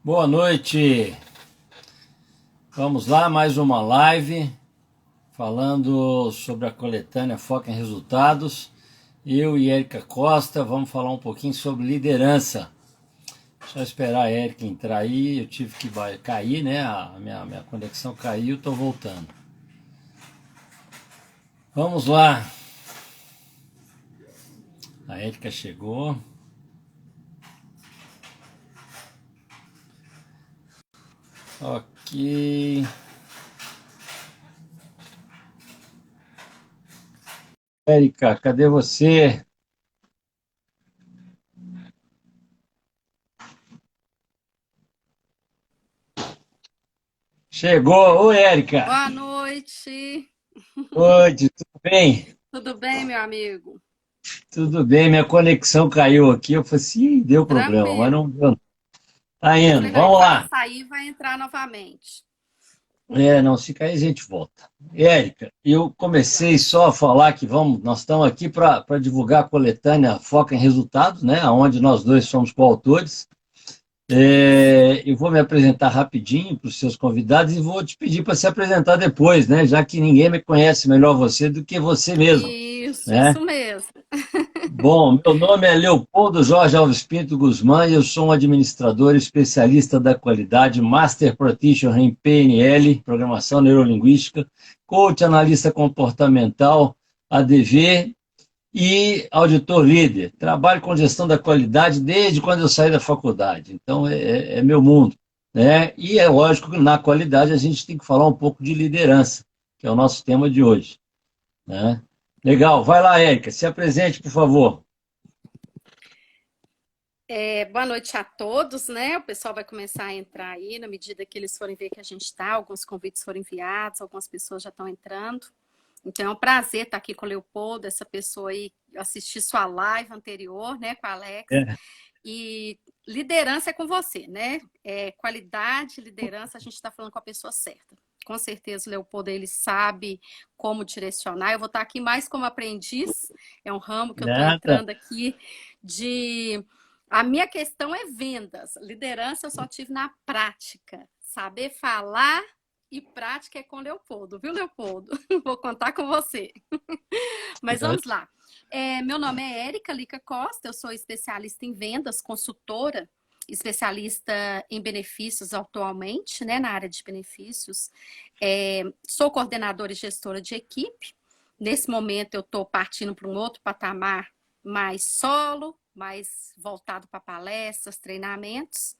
Boa noite. Vamos lá, mais uma live falando sobre a coletânea Foca em Resultados. Eu e Érica Costa vamos falar um pouquinho sobre liderança. Só esperar a Érica entrar aí, eu tive que cair, né? A minha conexão caiu, estou voltando. Vamos lá. A Érica chegou. Ok. Érica, cadê você? Chegou! Oi, Érica! Boa noite. Oi, tudo bem? Tudo bem, meu amigo? Tudo bem, minha conexão caiu aqui. Eu falei assim, "Ih, deu problema, mas Tranquilo. não deu. Tá Muito indo, legal. E vamos quando lá. sair, vai entrar novamente. Não, se cair a gente volta. Érica, eu comecei Legal. só a falar que nós estamos aqui para divulgar a coletânea Foca em Resultados, né? Onde nós dois somos coautores. Isso. Eu vou me apresentar rapidinho para os seus convidados e vou te pedir para se apresentar depois, né? Já que ninguém me conhece melhor você do que você mesmo, né? Isso mesmo. Bom, meu nome é Leopoldo Jorge Alves Pinto Guzmán e eu sou um administrador especialista da qualidade, Master Practitioner em PNL, Programação Neurolinguística, Coach Analista Comportamental, ADV e auditor líder. Trabalho com gestão da qualidade desde quando eu saí da faculdade, então é meu mundo, né? E é lógico que na qualidade a gente tem que falar um pouco de liderança, que é o nosso tema de hoje, né? Legal, vai lá, Érica, se apresente, por favor. Boa noite a todos, né? O pessoal vai começar a entrar aí na medida que eles forem ver que a gente está. Alguns convites foram enviados, algumas pessoas já estão entrando. Então é um prazer estar aqui com o Leopoldo, essa pessoa aí, assistir sua live anterior, né, com a Alex. É. E liderança é com você, né? Qualidade, liderança, a gente está falando com a pessoa certa. Com certeza o Leopoldo, ele sabe como direcionar. Eu vou estar aqui mais como aprendiz, é um ramo que eu estou Nada. entrando aqui de... A minha questão é vendas. Liderança eu só tive na prática. Saber falar e prática é com o Leopoldo, viu, Leopoldo? Vou contar com você. Mas vamos lá. Meu nome é Érica Lica Costa, eu sou especialista em vendas, consultora, especialista em benefícios atualmente, né, na área de benefícios. Sou coordenadora e gestora de equipe. Nesse momento eu estou partindo para um outro patamar mais solo, mais voltado para palestras, treinamentos.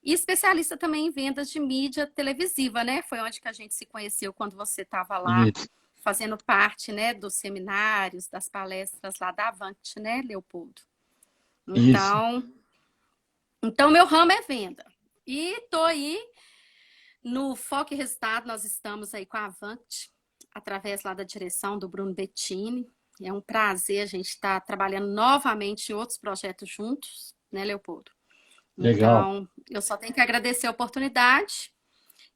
E especialista também em vendas de mídia televisiva, né? Foi onde que a gente se conheceu quando você estava lá Isso, fazendo parte, né, dos seminários, das palestras lá da Avante, né, Leopoldo? isso. Então meu ramo é venda. E tô aí no Foco e Resultado, nós estamos aí com a Avante, através lá da direção do Bruno Bettini. É um prazer a gente estar trabalhando novamente em outros projetos juntos, né, Leopoldo? Legal. Então, eu só tenho que agradecer a oportunidade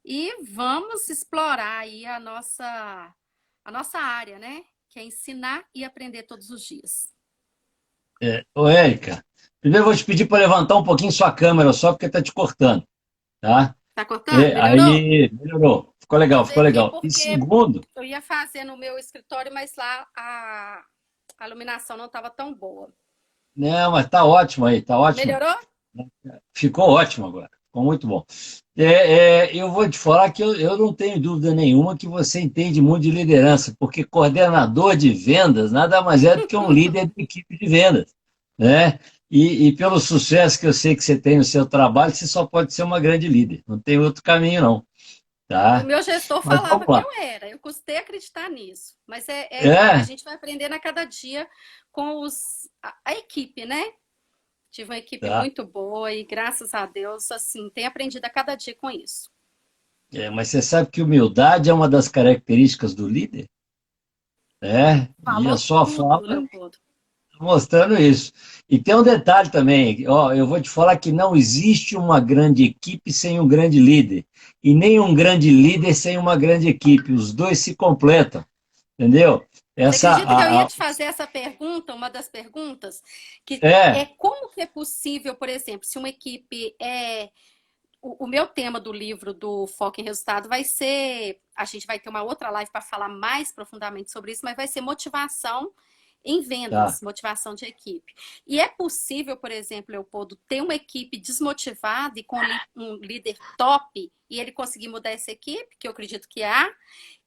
e vamos explorar aí a nossa área, né? Que é ensinar e aprender todos os dias. Ô, Érica, primeiro eu vou te pedir para levantar um pouquinho sua câmera só porque está te cortando, tá? Tá cortando? Melhorou? Aí, melhorou. Ficou Deixa legal, eu ver ficou aqui legal. E porque segundo, eu ia fazer no meu escritório, mas lá a iluminação não estava tão boa. não, mas tá ótimo aí, tá ótimo. Melhorou? Ficou ótimo agora, ficou muito bom. Eu vou te falar que eu não tenho dúvida nenhuma que você entende muito de liderança, porque coordenador de vendas nada mais é do que um líder de equipe de vendas, né? E pelo sucesso que eu sei que você tem no seu trabalho, você só pode ser uma grande líder, não tem outro caminho não, E o tá? meu gestor Mas falava vamos que lá. eu era. Eu custei acreditar nisso. Mas a É, gente vai aprendendo a cada dia com a equipe, né? Tive uma equipe tá. muito boa e, graças a Deus, assim, tenho aprendido a cada dia com isso. Mas você sabe que humildade é uma das características do líder? E a Falou sua fala tudo, Leopoldo. mostrando isso. E tem um detalhe também, ó, eu vou te falar que não existe uma grande equipe sem um grande líder, e nem um grande líder sem uma grande equipe, os dois se completam, entendeu? Você Essa, acredita que eu ia te fazer essa pergunta, uma das perguntas, que é, é como que é possível, por exemplo, se uma equipe o meu tema do livro do Foco em Resultado vai ser, a gente vai ter uma outra live para falar mais profundamente sobre isso, mas vai ser motivação em Tá. vendas, motivação de equipe. E é possível, por exemplo, Leopoldo, ter uma equipe desmotivada e com um líder top e ele conseguir mudar essa equipe, que eu acredito que há,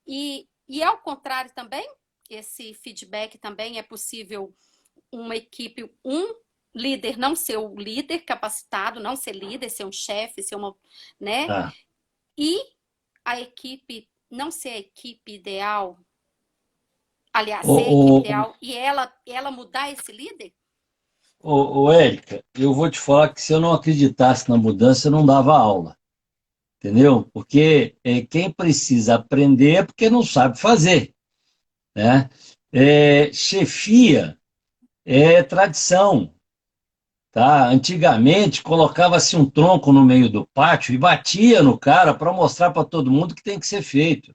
e ao contrário também, esse feedback também é possível uma equipe, um líder não ser o líder capacitado, não ser líder, ser um chefe, ser uma, né? Tá. E a equipe não ser a equipe ideal, aliás, Ô, ser a equipe ô, ideal e ela mudar esse líder? Érica, eu vou te falar que se eu não acreditasse na mudança, eu não dava aula, entendeu? Porque quem precisa aprender é porque não sabe fazer, né? Chefia é tradição, tá? Antigamente colocava-se um tronco no meio do pátio e batia no cara para mostrar para todo mundo que tem que ser feito,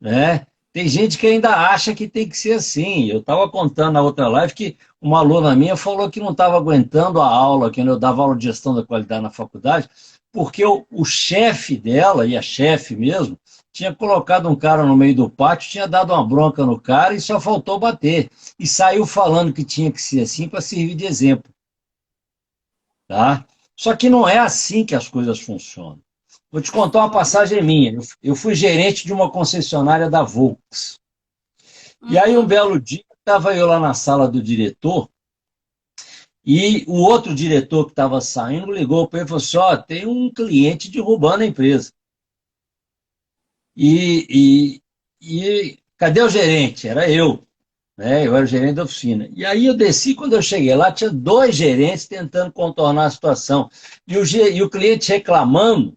né? Tem gente que ainda acha que tem que ser assim. Eu estava contando na outra live que uma aluna minha falou que não estava aguentando a aula, que eu dava aula de gestão da qualidade na faculdade, porque o chefe dela, e a chefe mesmo, tinha colocado um cara no meio do pátio, tinha dado uma bronca no cara e só faltou bater. E saiu falando que tinha que ser assim para servir de exemplo, tá? Só que não é assim que as coisas funcionam. Vou te contar uma passagem minha. Eu fui gerente de uma concessionária da Volks. E aí, um Uhum. belo dia, estava eu lá na sala do diretor, e o outro diretor que estava saindo ligou para ele e falou assim: ó, tem um cliente derrubando a empresa. E cadê o gerente? Era eu, né? Eu era o gerente da oficina. E aí eu desci, quando eu cheguei lá, tinha dois gerentes tentando contornar a situação. E o cliente reclamando.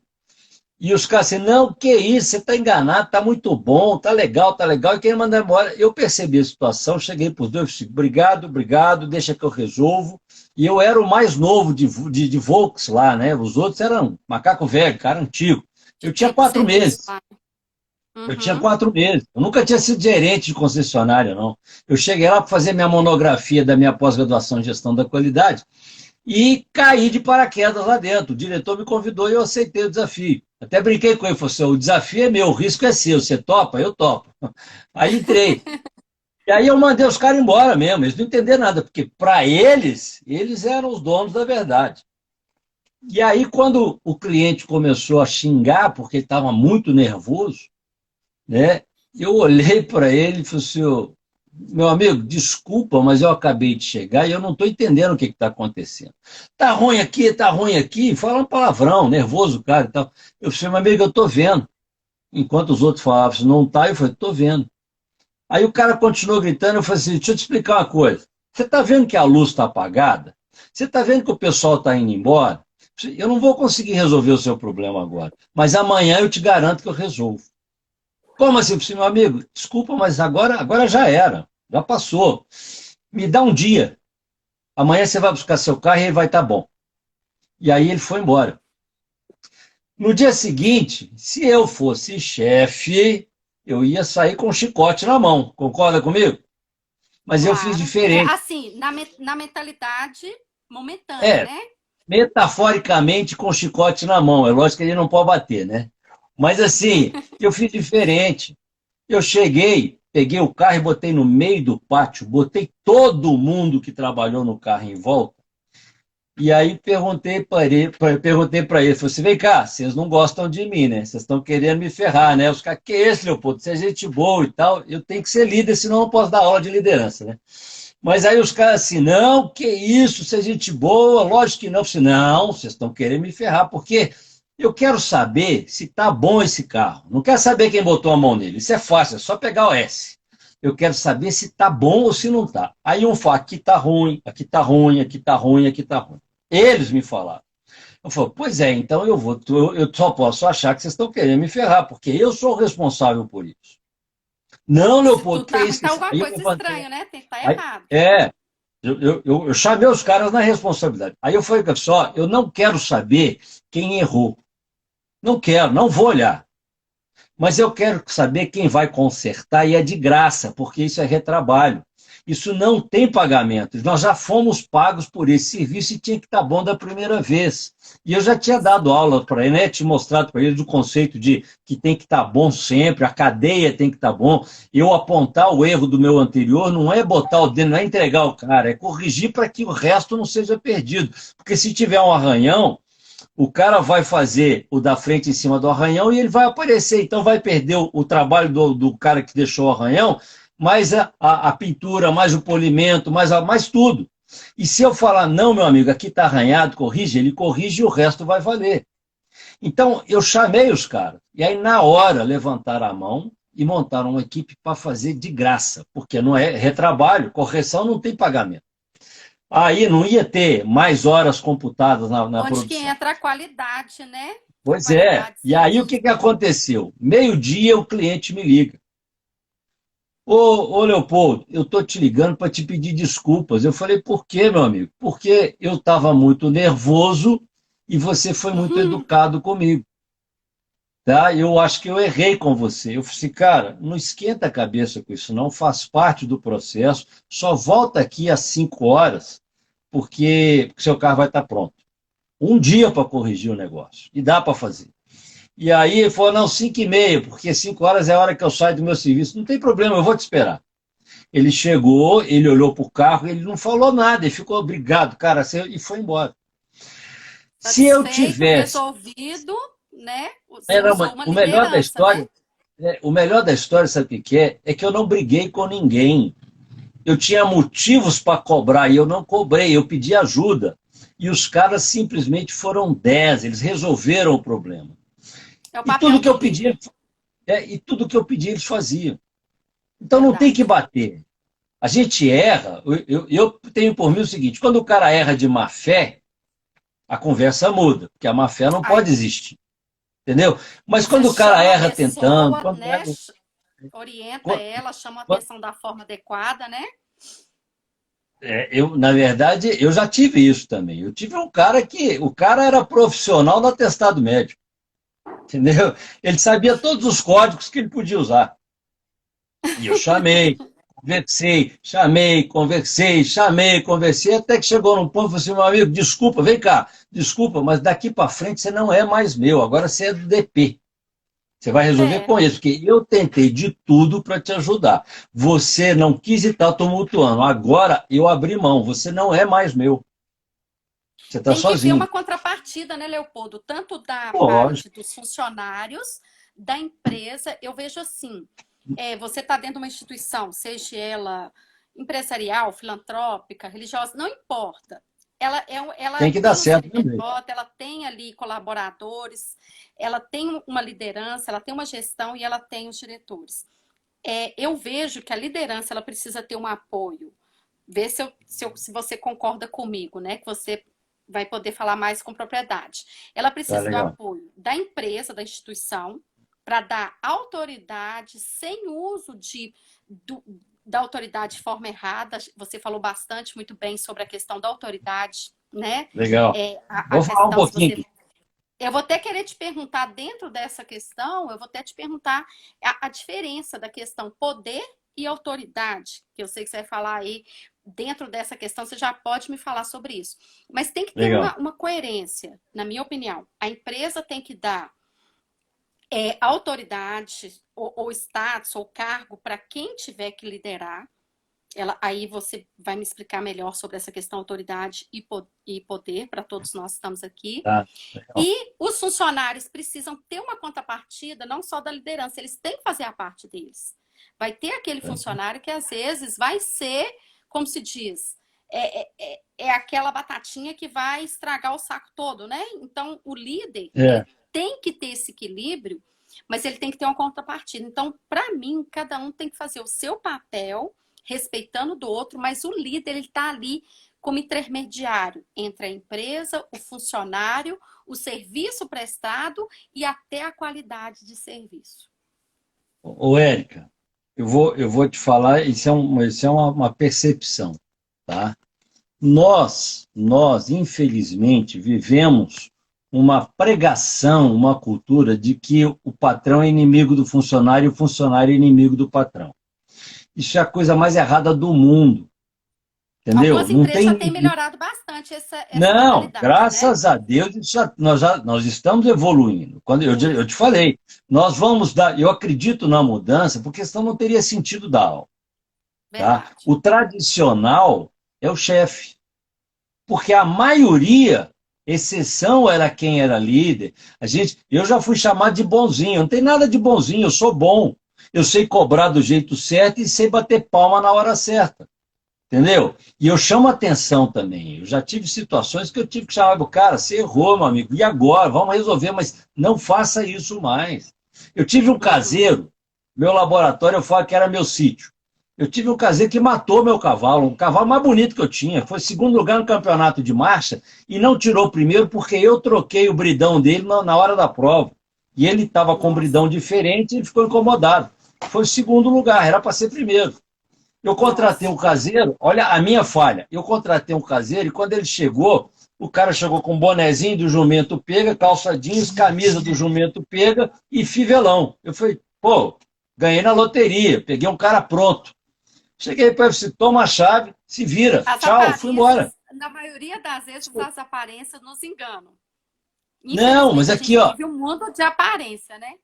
E os caras assim, não, que isso, você está enganado, está muito bom, tá legal, e quem mandar embora. Eu percebi a situação, cheguei para os dois, disse, obrigado, obrigado, deixa que eu resolvo. E eu era o mais novo de Volks lá, né? Os outros eram macaco velho, cara antigo. De Eu tinha tempo de quatro serviço meses. lá. Eu tinha Uhum. 4 meses. Eu nunca tinha sido gerente de concessionária, não. Eu cheguei lá para fazer minha monografia da minha pós-graduação em gestão da qualidade e caí de paraquedas lá dentro. O diretor me convidou e eu aceitei o desafio. Até brinquei com ele, falei assim, o desafio é meu, o risco é seu, você topa? Eu topo. Aí entrei. E aí eu mandei os caras embora mesmo, eles não entenderam nada, porque para eles, eles eram os donos da verdade. E aí quando o cliente começou a xingar, porque ele estava muito nervoso, né? Eu olhei para ele e falei assim, meu amigo, desculpa, mas eu acabei de chegar e eu não estou entendendo o que está acontecendo. Tá ruim aqui, fala um palavrão, nervoso, cara e tal. Eu falei, meu amigo, eu estou vendo. Enquanto os outros falavam assim, não tá, eu falei, estou vendo. Aí o cara continuou gritando, eu falei assim, deixa eu te explicar uma coisa. Você está vendo que a luz está apagada? Você está vendo que o pessoal está indo embora? Eu não vou conseguir resolver o seu problema agora, mas amanhã eu te garanto que eu resolvo. Como assim, meu amigo? Desculpa, mas agora já era, já passou. Me dá um dia. Amanhã você vai buscar seu carro e ele vai estar bom. E aí ele foi embora. No dia seguinte, se eu fosse chefe, eu ia sair com um chicote na mão. Concorda comigo? Mas eu fiz Claro. É diferente. assim, na mentalidade momentânea, É, né? metaforicamente com o chicote na mão. É lógico que ele não pode bater, né? Mas assim, eu fiz diferente. Eu cheguei, peguei o carro e botei no meio do pátio, botei todo mundo que trabalhou no carro em volta. E aí perguntei para ele, falei assim, vem cá, vocês não gostam de mim, né? Vocês estão querendo me ferrar, né? Os caras, que é esse, Leopoldo? Você é gente boa e tal, eu tenho que ser líder, senão eu não posso dar aula de liderança, né? Mas aí os caras assim, não, que isso, você é gente boa, lógico que não. Eu falei, não, vocês estão querendo me ferrar, porque eu quero saber se está bom esse carro. Não quero saber quem botou a mão nele, isso é fácil, é só pegar o S. Eu quero saber se está bom ou se não está. Aí um fala, aqui está ruim, aqui está ruim, aqui está ruim, aqui está ruim. Eles me falaram. Eu falei, pois é, então eu só posso achar que vocês estão querendo me ferrar, porque eu sou o responsável por isso. Não, Se Leopoldo, tu que é tá, isso? tá alguma Aí eu coisa levantei. estranha, né? Tem que estar Aí, errado. é, eu chamei os caras na responsabilidade. Aí eu falei só, eu não quero saber quem errou. Não quero, não vou olhar. Mas eu quero saber quem vai consertar e é de graça, porque isso é retrabalho. Isso não tem pagamento. Nós já fomos pagos por esse serviço e tinha que estar bom da primeira vez. E eu já tinha dado aula para ele, né? Tinha mostrado para ele do conceito de que tem que estar bom sempre, a cadeia tem que estar bom. Eu apontar o erro do meu anterior não é botar o dedo, não é entregar o cara, é corrigir para que o resto não seja perdido. Porque se tiver um arranhão, o cara vai fazer o da frente em cima do arranhão e ele vai aparecer. Então vai perder o trabalho do cara que deixou o arranhão, mais a pintura, mais o polimento, mais tudo. E se eu falar, não, meu amigo, aqui está arranhado, corrige, ele corrige e o resto vai valer. Então, eu chamei os caras. E aí, na hora, levantaram a mão e montaram uma equipe para fazer de graça, porque não é retrabalho, correção não tem pagamento. Aí não ia ter mais horas computadas na Onde produção. que entra a qualidade, né? Pois é. E aí o que aconteceu? Meio-dia o cliente me liga. Ô Leopoldo, eu estou te ligando para te pedir desculpas. Eu falei, por quê, meu amigo? Porque eu estava muito nervoso e você foi muito educado comigo. Tá? Eu acho que eu errei com você. Eu falei assim, cara, não esquenta a cabeça com isso, não faz parte do processo. Só volta aqui às 5 horas, porque seu carro vai estar pronto. Um dia para corrigir o negócio. E dá para fazer. E aí ele falou, não, 5h30, porque 5 horas é a hora que eu saio do meu serviço. Não tem problema, eu vou te esperar. Ele chegou, ele olhou para o carro, ele não falou nada, ele ficou obrigado, cara, e foi embora. Se eu tivesse... resolvido, né? Era o melhor da história, né? O melhor da história, sabe o que é? É que eu não briguei com ninguém. Eu tinha motivos para cobrar e eu não cobrei, eu pedi ajuda. E os caras simplesmente foram 10, eles resolveram o problema. E tudo que eu pedi, eles faziam. Então não tem que bater. A gente erra, eu tenho por mim o seguinte, quando o cara erra de má fé, a conversa muda, porque a má fé não pode existir. Entendeu? Mas quando o cara erra tentando... Quando né? Orienta ela, chama a atenção da forma adequada, né? Na verdade, eu já tive isso também. Eu tive um cara que... O cara era profissional no atestado médico. Entendeu? Ele sabia todos os códigos que ele podia usar. E eu chamei, conversei, até que chegou num ponto e falei assim, meu amigo, desculpa, vem cá, desculpa, mas daqui para frente você não é mais meu, agora você é do DP. Você vai resolver com isso, porque eu tentei de tudo para te ajudar. Você não quis e está tumultuando. Agora eu abri mão, você não é mais meu. Você está sozinho. Tem que ter uma contrapartida, né, Leopoldo? Tanto da parte dos funcionários, da empresa, eu vejo assim, você está dentro de uma instituição, seja ela empresarial, filantrópica, religiosa, não importa. Ela tem que dar certo também. Ela tem ali colaboradores, ela tem uma liderança, ela tem uma gestão e ela tem os diretores. Eu vejo que a liderança ela precisa ter um apoio. Vê se você concorda comigo, né? Que você vai poder falar mais com propriedade. Ela precisa do apoio da empresa, da instituição, para dar autoridade sem uso da autoridade de forma errada. Você falou muito bem sobre a questão da autoridade, né? Legal. Vou falar um pouquinho. Eu vou até querer te perguntar, dentro dessa questão, eu vou até te perguntar a diferença da questão poder e autoridade, que eu sei que você vai falar aí, dentro dessa questão, você já pode me falar sobre isso. Mas tem que ter uma coerência, na minha opinião. A empresa tem que dar autoridade, ou status, ou cargo para quem tiver que liderar. Aí você vai me explicar melhor sobre essa questão autoridade e poder, para todos nós que estamos aqui. E os funcionários precisam ter uma contrapartida, não só da liderança, eles têm que fazer a parte deles. Vai ter aquele funcionário que às vezes vai ser, como se diz, aquela batatinha que vai estragar o saco todo, né? Então, o líder tem que ter esse equilíbrio, mas ele tem que ter uma contrapartida. Então, para mim, cada um tem que fazer o seu papel, respeitando do outro, mas o líder, ele está ali como intermediário entre a empresa, o funcionário, o serviço prestado e até a qualidade de serviço. Ô, Érica, eu vou te falar, isso é uma percepção, tá? Nós, infelizmente, vivemos uma pregação, uma cultura de que o patrão é inimigo do funcionário e o funcionário é inimigo do patrão. Isso é a coisa mais errada do mundo. Entendeu? Algumas Não empresas já tem. têm melhorado bastante essa Não, modalidade, né? graças a Deus, nós estamos evoluindo. Quando Sim, eu te falei, nós vamos dar. Eu acredito na mudança, porque senão não teria sentido dar aula. Tá? verdade. O tradicional é o chefe, porque a maioria, exceção era quem era líder. Eu já fui chamado de bonzinho, não tem nada de bonzinho, eu sou bom. Eu sei cobrar do jeito certo e sei bater palma na hora certa. Entendeu? E eu chamo atenção também. Eu já tive situações que eu tive que chamar o cara, você errou, meu amigo, e agora? Vamos resolver, mas não faça isso mais. Eu tive um Uhum. caseiro, meu laboratório, eu falo que era meu sítio. Eu tive um caseiro que matou meu cavalo, um cavalo mais bonito que eu tinha. Foi segundo lugar no campeonato de marcha e não tirou o primeiro porque eu troquei o bridão dele na hora da prova. E ele estava com um Nossa, bridão diferente e ele ficou incomodado. Foi o segundo lugar, era para ser primeiro. Eu contratei nossa. um caseiro, olha a minha falha. Eu contratei um caseiro e quando ele chegou, o cara chegou com um bonezinho do jumento pega, calça jeans, camisa do jumento pega e fivelão. Eu falei, pô, ganhei na loteria, peguei um cara pronto. Cheguei para ele, disse, toma a chave, se vira, As tchau, fui embora. aparências, na maioria das vezes, as aparências nos enganam. Não, mas Infelizmente, a aqui, gente ó, vive um mundo de aparência, né? De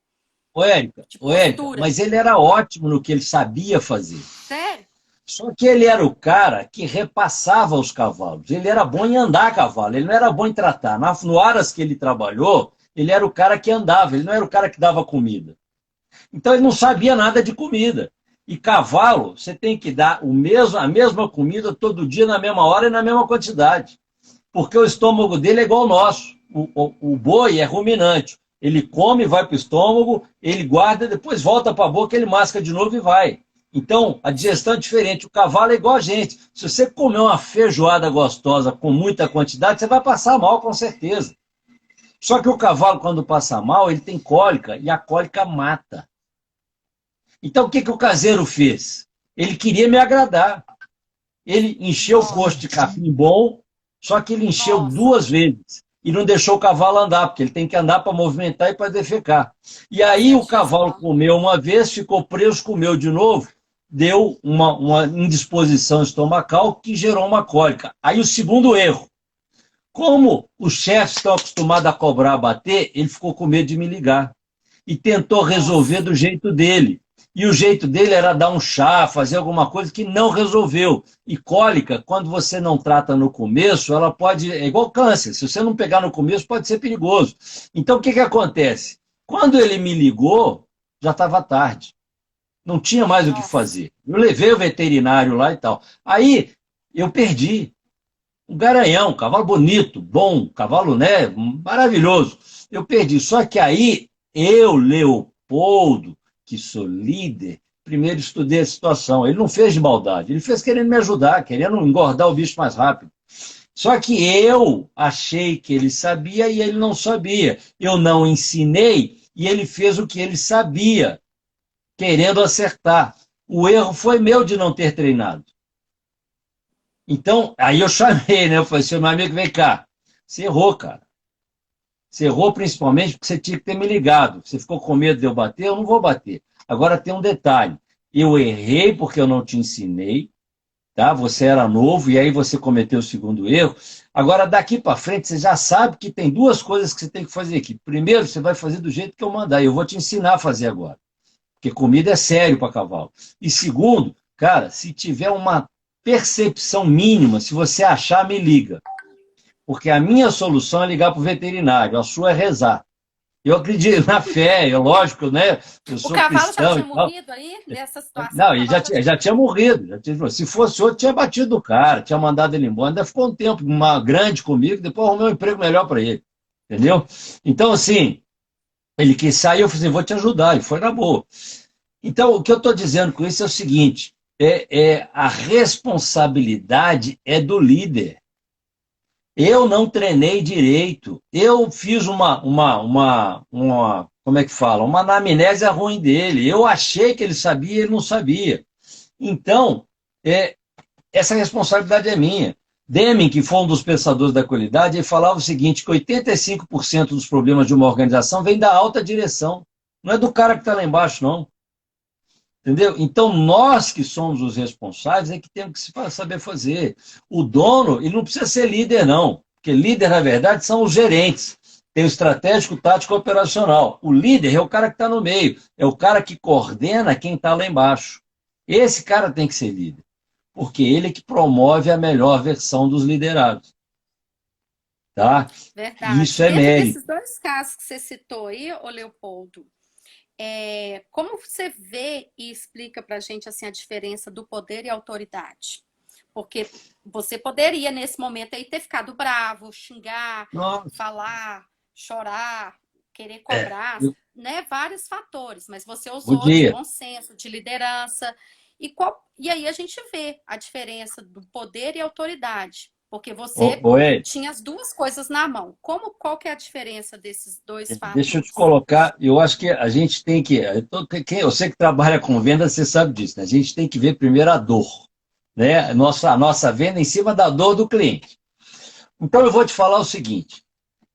Ô Érica, postura. mas ele era ótimo no que ele sabia fazer. Sério? Só que ele era o cara que repassava os cavalos. Ele era bom em andar a cavalo, ele não era bom em tratar. No Aras que ele trabalhou, ele era o cara que andava, ele não era o cara que dava comida. Então ele não sabia nada de comida. E cavalo, você tem que dar a mesma comida todo dia, na mesma hora e na mesma quantidade. Porque o estômago dele é igual ao nosso. O boi é ruminante. Ele come, vai para o estômago, ele guarda, depois volta para a boca, ele masca de novo e vai. Então, a Sim. digestão é diferente. O cavalo é igual a gente. Se você comer uma feijoada gostosa com muita quantidade, você vai passar mal, com certeza. Só que o cavalo, quando passa mal, ele tem cólica e a cólica mata. Então, o que o caseiro fez? Ele queria me agradar. Ele encheu o Nossa, posto de capim bom, só que ele encheu nossa, 2 vezes e não deixou o cavalo andar, porque ele tem que andar para movimentar e para defecar. E aí fazer a o cavalo digestão. comeu uma vez, ficou preso, comeu de novo, deu uma indisposição estomacal que gerou uma cólica. Aí o segundo erro, como os chefes estão acostumados a cobrar, a bater, ele ficou com medo de me ligar e tentou resolver Nossa, do jeito dele. E o jeito dele era dar um chá, fazer alguma coisa que não resolveu. E cólica, quando você não trata no começo, ela pode. É igual câncer. Se você não pegar no começo, pode ser perigoso. Então, o que acontece? Quando ele me ligou, já estava tarde. Não tinha mais o que nossa. fazer. Eu levei o veterinário lá e tal. Aí, eu perdi. Um garanhão, um cavalo bonito, bom, um cavalo, né, maravilhoso. Eu perdi. Só que aí, eu, Leopoldo, que sou líder, primeiro estudei a situação. Ele não fez de maldade, ele fez querendo me ajudar, querendo engordar o bicho mais rápido. Só que eu achei que ele sabia e ele não sabia. Eu não ensinei e ele fez o que ele sabia, querendo acertar. O erro foi meu de não ter treinado. Então, aí eu chamei, né? Eu falei, seu meu amigo, vem cá. Você errou, cara. Você errou principalmente porque você tinha que ter me ligado. Você ficou com medo de eu bater? Eu não vou bater. Agora tem um detalhe. Eu errei porque eu não te ensinei, tá? Você era novo e aí você cometeu o segundo erro. Agora, daqui para frente, você já sabe que tem 2 coisas que você tem que fazer aqui. Primeiro, você vai fazer do jeito que eu mandar. E eu vou te ensinar a fazer agora. Porque comida é sério para cavalo. E segundo, cara, se tiver uma percepção mínima, se você achar, me liga. Porque a minha solução é ligar para o veterinário, a sua é rezar. Eu acredito na fé, é lógico, né? Eu O sou cavalo já cristão e tinha tal. morrido aí nessa situação? O Não, ele cavalo já tinha já tinha morrido? morrido. Se fosse outro, tinha batido o cara, tinha mandado ele embora. Ainda ficou um tempo grande comigo, depois arrumei um emprego melhor para ele. Entendeu? Então, assim, ele quis sair, eu falei assim, vou te ajudar. Ele foi na boa. Então, o que eu estou dizendo com isso é o seguinte: a responsabilidade é do líder. Eu não treinei direito. Eu fiz como é que fala? Uma anamnésia ruim dele. Eu achei que ele sabia e ele não sabia. Então, é, essa responsabilidade é minha. Deming, que foi um dos pensadores da qualidade, ele falava o seguinte, que 85% dos problemas de uma organização vem da alta direção. Não é do cara que está lá embaixo, não. Entendeu? Então, nós que somos os responsáveis é que temos que saber fazer. O dono, ele não precisa ser líder, não. Porque líder, na verdade, são os gerentes. Tem o estratégico, tático e operacional. O líder é o cara que está no meio. É o cara que coordena quem está lá embaixo. Esse cara tem que ser líder. Porque ele é que promove a melhor versão dos liderados. Tá? Verdade. Isso é Dentro mérito. desses dois casos que você citou aí, ô Leopoldo, como você vê e explica para a gente assim, a diferença do poder e autoridade? Porque você poderia, nesse momento aí, ter ficado bravo, xingar, Nossa, falar, chorar, querer cobrar, eu né? Vários fatores, mas você usou de podia. bom senso, de liderança. E aí a gente vê a diferença do poder e autoridade, porque você Oi, tinha as duas coisas na mão. Qual que é a diferença desses dois deixa eu te fatores? colocar, eu acho que a gente tem que, eu sei que trabalha com venda, você sabe disso, né? A gente tem que ver primeiro a dor, né? A nossa venda em cima da dor do cliente. Então eu vou te falar o seguinte,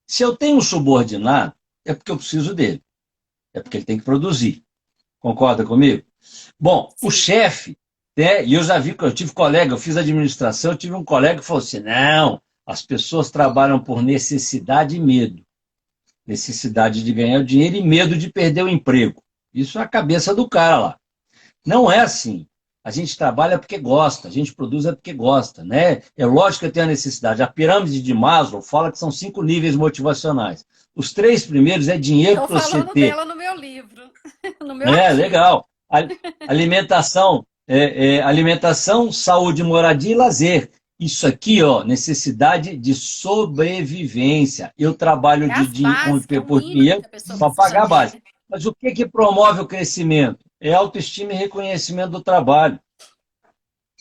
se eu tenho um subordinado, é porque eu preciso dele, é porque ele tem que produzir. Concorda comigo? Bom, o Sim. chefe, né? E eu já vi que eu tive colega, eu fiz administração, eu tive um colega que falou assim, não, as pessoas trabalham por necessidade e medo. Necessidade de ganhar dinheiro e medo de perder o emprego. Isso é a cabeça do cara lá. Não é assim. A gente trabalha porque gosta, a gente produz é porque gosta, né? É lógico que tem a necessidade. A pirâmide de Maslow fala que são 5 níveis motivacionais. Os 3 primeiros é dinheiro Estou para você falando ter. dela no meu livro, no meu É, artigo. legal. Alimentação, alimentação, saúde, moradia e lazer. Isso aqui, ó, necessidade de sobrevivência. Eu trabalho É as básicas, é o por mínimo dinheiro que a pessoa para precisa pagar a ter, base. né? Mas o que que promove o crescimento? É autoestima e reconhecimento do trabalho.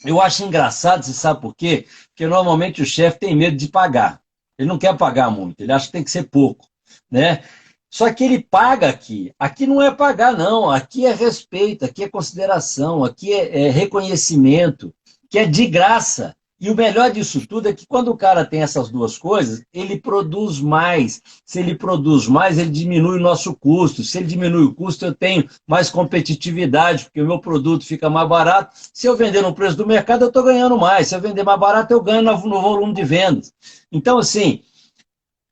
Eu acho engraçado, você sabe por quê? Porque normalmente o chefe tem medo de pagar. Ele não quer pagar muito, ele acha que tem que ser pouco, né? Só que ele paga aqui. Aqui não é pagar, não. Aqui é respeito, aqui é consideração, aqui é reconhecimento, que é de graça. E o melhor disso tudo é que quando o cara tem essas duas coisas, ele produz mais. Se ele produz mais, ele diminui o nosso custo. Se ele diminui o custo, eu tenho mais competitividade, porque o meu produto fica mais barato. Se eu vender no preço do mercado, eu estou ganhando mais. Se eu vender mais barato, eu ganho no volume de vendas. Então, assim,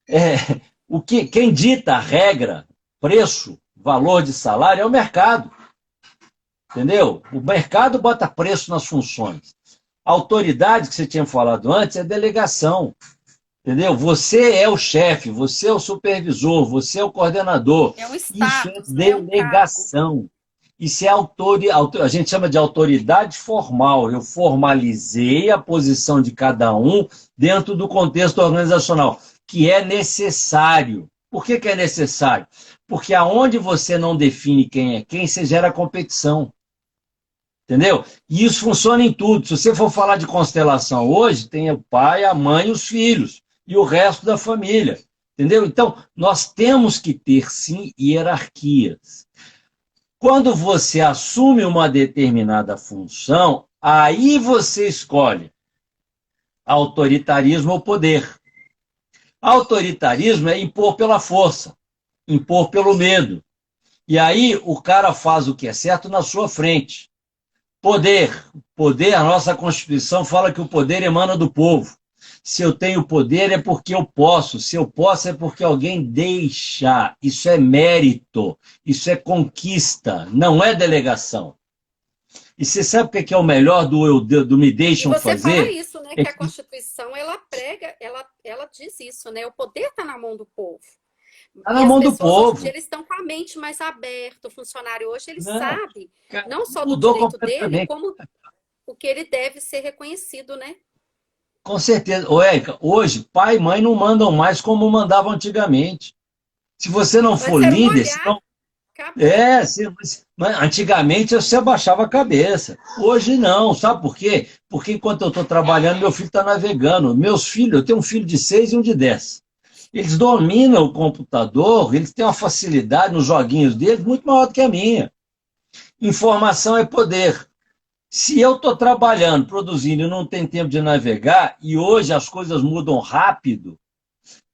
é, quem dita a regra, preço, valor de salário é o mercado. Entendeu? O mercado bota preço nas funções. A autoridade que você tinha falado antes é delegação. Entendeu? Você é o chefe, você é o supervisor, você é o coordenador. É um Isso é status, não é um cargo. delegação. Isso é a gente chama de autoridade formal. Eu formalizei a posição de cada um dentro do contexto organizacional, que é necessário. Por que é necessário? Porque aonde você não define quem é quem, você gera competição. Entendeu? E isso funciona em tudo. Se você for falar de constelação hoje, tem o pai, a mãe e os filhos, e o resto da família. Entendeu? Então, nós temos que ter, sim, hierarquias. Quando você assume uma determinada função, aí você escolhe autoritarismo ou poder. Autoritarismo é impor pela força, impor pelo medo. E aí o cara faz o que é certo na sua frente. Poder, a nossa Constituição fala que o poder emana do povo. Se eu tenho poder é porque eu posso, se eu posso é porque alguém deixa. Isso é mérito, isso é conquista, não é delegação. E você sabe o que é o melhor do me E deixam você fala fazer? isso, né? É Que a que Constituição ela prega, ela diz isso, né? O poder está na mão do povo. está E na as mão do pessoas hoje em dia povo. eles estão com a mente mais aberta. O funcionário hoje ele Não, sabe cara, não só do mudou direito dele, completamente. como o que ele deve ser reconhecido, né? Com certeza. Ô, Érica, hoje, pai e mãe não mandam mais como mandavam antigamente. Se você não for Antes era um líder, olhar, senão acabou. mas antigamente você abaixava a cabeça. Hoje não, sabe por quê? Porque enquanto eu estou trabalhando, meu filho está navegando. Meus filhos, eu tenho um filho de 6 e um de 10. Eles dominam o computador, eles têm uma facilidade nos joguinhos deles muito maior do que a minha. Informação é poder. Se eu estou trabalhando, produzindo e não tenho tempo de navegar, e hoje as coisas mudam rápido,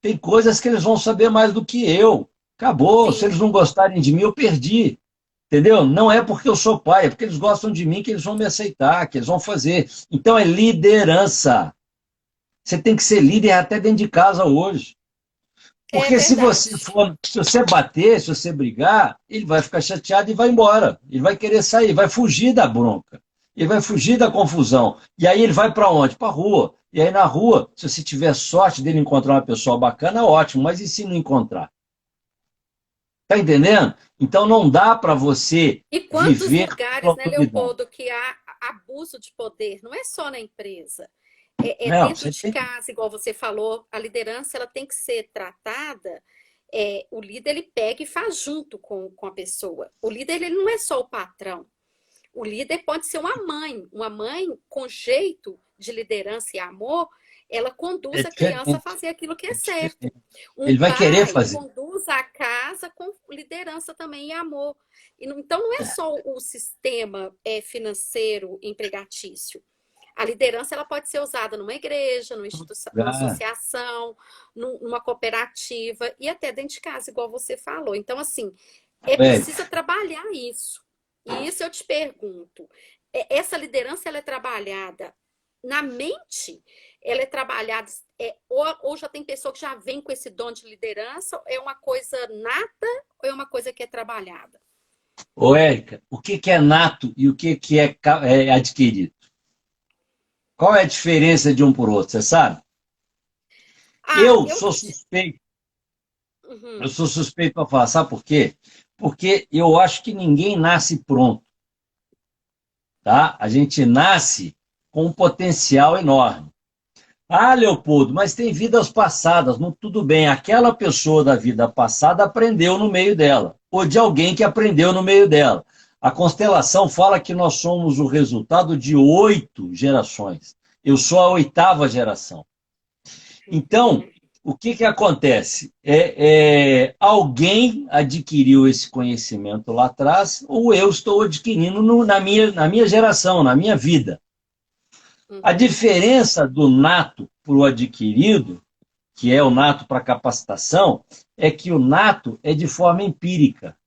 tem coisas que eles vão saber mais do que eu. Acabou. Se Sim. eles não gostarem de mim, eu perdi. Entendeu? Não é porque eu sou pai, é porque eles gostam de mim que eles vão me aceitar, que eles vão fazer. Então é liderança. Você tem que ser líder até dentro de casa hoje. É Porque verdade. se você bater, se você brigar, ele vai ficar chateado e vai embora. Ele vai querer sair, vai fugir da bronca. Ele vai fugir da confusão. E aí ele vai para onde? Para a rua. E aí na rua, se você tiver sorte dele encontrar uma pessoa bacana, ótimo. Mas e se não encontrar? Tá entendendo? Então não dá para você E quantos viver com lugares, né, autoridade. Leopoldo, que há abuso de poder? Não é só na empresa. É Não, dentro você de tem que. casa, igual você falou, a liderança ela tem que ser tratada. O líder ele pega e faz junto com a pessoa. O líder ele não é só o patrão. O líder pode ser uma mãe com jeito de liderança e amor, ela É conduz a criança a diferente, fazer aquilo que é é certo. diferente. Um Ele vai querer pai fazer. conduz a casa com liderança também e amor. Então não é só o sistema financeiro empregatício. A liderança ela pode ser usada numa igreja, numa instituição, numa Ah, associação, numa cooperativa e até dentro de casa, igual você falou. Então, assim, é velho, preciso trabalhar isso. E isso eu te pergunto. Essa liderança ela é trabalhada na mente? Ela é trabalhada. Ou já tem pessoa que já vem com esse dom de liderança? Ou é uma coisa nata ou é uma coisa que é trabalhada? ô Érica, o que que é nato e o que que é adquirido? Qual é a diferença de um por outro, você sabe? Ah, Eu eu. sou suspeito, eu Uhum. sou suspeito para falar, sabe por quê? Porque eu acho que ninguém nasce pronto, tá? A gente nasce com um potencial enorme. Ah, Leopoldo, mas tem vidas passadas, não, tudo bem. Aquela pessoa da vida passada aprendeu no meio dela, ou de alguém que aprendeu no meio dela. A constelação fala que nós somos o resultado de 8 gerações. Eu sou a 8ª geração. Então, Uhum. o que que acontece? Alguém adquiriu esse conhecimento lá atrás, ou eu estou adquirindo na minha geração, na minha vida. A Uhum. diferença do nato para o adquirido, que é o nato para capacitação, é que o nato é de forma empírica.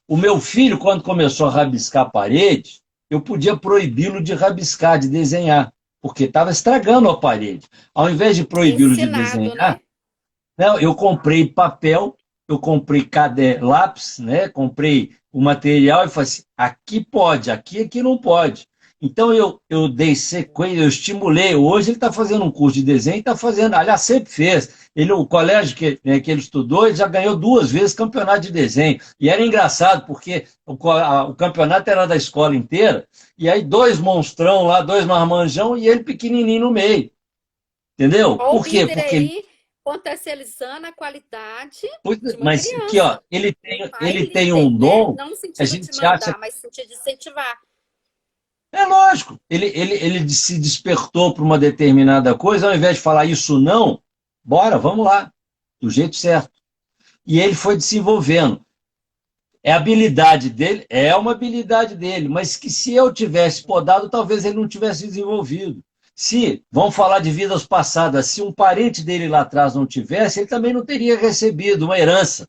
O meu filho, quando começou a rabiscar a parede, eu podia proibi-lo de rabiscar, de desenhar, porque estava estragando a parede. Ao invés de proibi-lo de Ensinado, desenhar, né? não, eu comprei papel, eu comprei lápis, né? Comprei o material e falei assim, aqui pode, aqui não pode. Então eu dei sequência, eu estimulei. Hoje ele está fazendo um curso de desenho e está fazendo, aliás, sempre fez. O colégio que ele estudou, ele já ganhou 2 vezes campeonato de desenho. E era engraçado, porque o campeonato era da escola inteira, e aí 2 monstrão lá, 2 marmanjão, e ele pequenininho no meio. Entendeu? Ó, o Por quê? líder Porque ele aí potencializando a qualidade de uma Mas aqui, ó, criança. Pai ele tem líder, um né? dom, Não no a sentido de gente acha. mandar, mas no sentido de incentivar. É lógico, ele se despertou para uma determinada coisa, ao invés de falar isso não, bora, vamos lá, do jeito certo. E ele foi desenvolvendo. É habilidade dele? É uma habilidade dele, mas que se eu tivesse podado, talvez ele não tivesse desenvolvido. Se, vamos falar de vidas passadas, se um parente dele lá atrás não tivesse, ele também não teria recebido uma herança.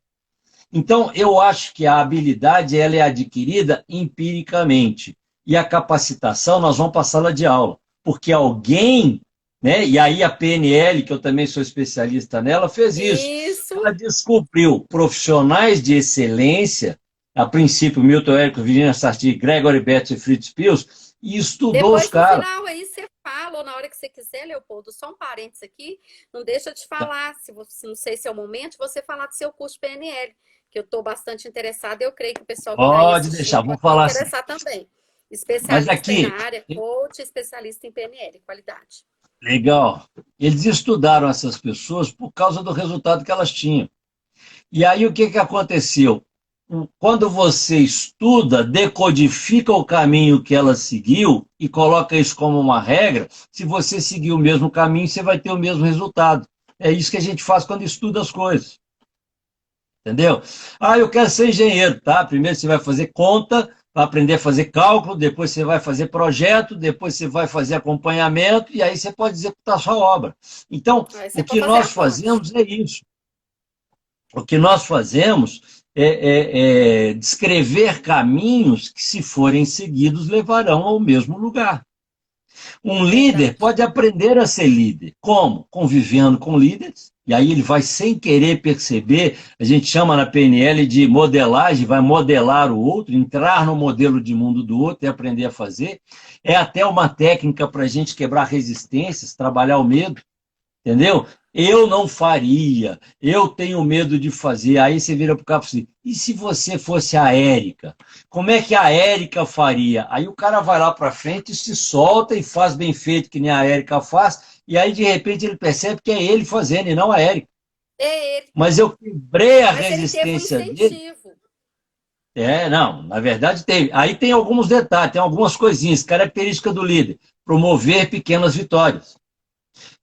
Então, eu acho que a habilidade ela é adquirida empiricamente. E a capacitação, nós vamos para a sala de aula. Porque alguém, né, e aí a PNL, que eu também sou especialista nela, fez isso. Isso. Ela descobriu profissionais de excelência, a princípio Milton Érico, Virginia Satir, Gregory Betts e Fritz Piels, e estudou os Depois, no caras. final, aí você fala, ou na hora que você quiser, Leopoldo, só um parênteses aqui, não deixa de falar, se você, não sei se é o momento, você falar do seu curso PNL, que eu estou bastante interessada, eu creio que o pessoal que está aí Pode deixar, assistindo vou pode se falar assim. interessar também. Mas Especialista aí na aqui, área, coach, especialista em PNL, qualidade. legal. Eles estudaram essas pessoas por causa do resultado que elas tinham. E aí o que que aconteceu? Quando você estuda, decodifica o caminho que ela seguiu e coloca isso como uma regra, se você seguir o mesmo caminho, você vai ter o mesmo resultado. É isso que a gente faz quando estuda as coisas. Entendeu? Ah, eu quero ser engenheiro, tá? Primeiro você vai fazer conta, vai aprender a fazer cálculo, depois você vai fazer projeto, depois você vai fazer acompanhamento, e aí você pode executar a sua obra. Então, Aí o você que pode fazer nós a ponte. fazemos é isso. O que nós fazemos descrever caminhos que, se forem seguidos, levarão ao mesmo lugar. Um líder Verdade. pode aprender a ser líder. Como? Convivendo com líderes, e aí ele vai sem querer perceber, a gente chama na PNL de modelagem, vai modelar o outro, entrar no modelo de mundo do outro e aprender a fazer. É até uma técnica para a gente quebrar resistências, trabalhar o medo. Entendeu? Eu não faria, eu tenho medo de fazer. Aí você vira para o cara e fala assim, e se você fosse a Érica? Como é que a Érica faria? Aí o cara vai lá para frente, se solta e faz bem feito, que nem a Érica faz, e aí de repente ele percebe que é ele fazendo e não a Érica. É ele. Mas eu quebrei a Mas ele teve um resistência dele. incentivo. Não, na verdade tem. Aí tem alguns detalhes, tem algumas coisinhas, característica do líder, promover pequenas vitórias.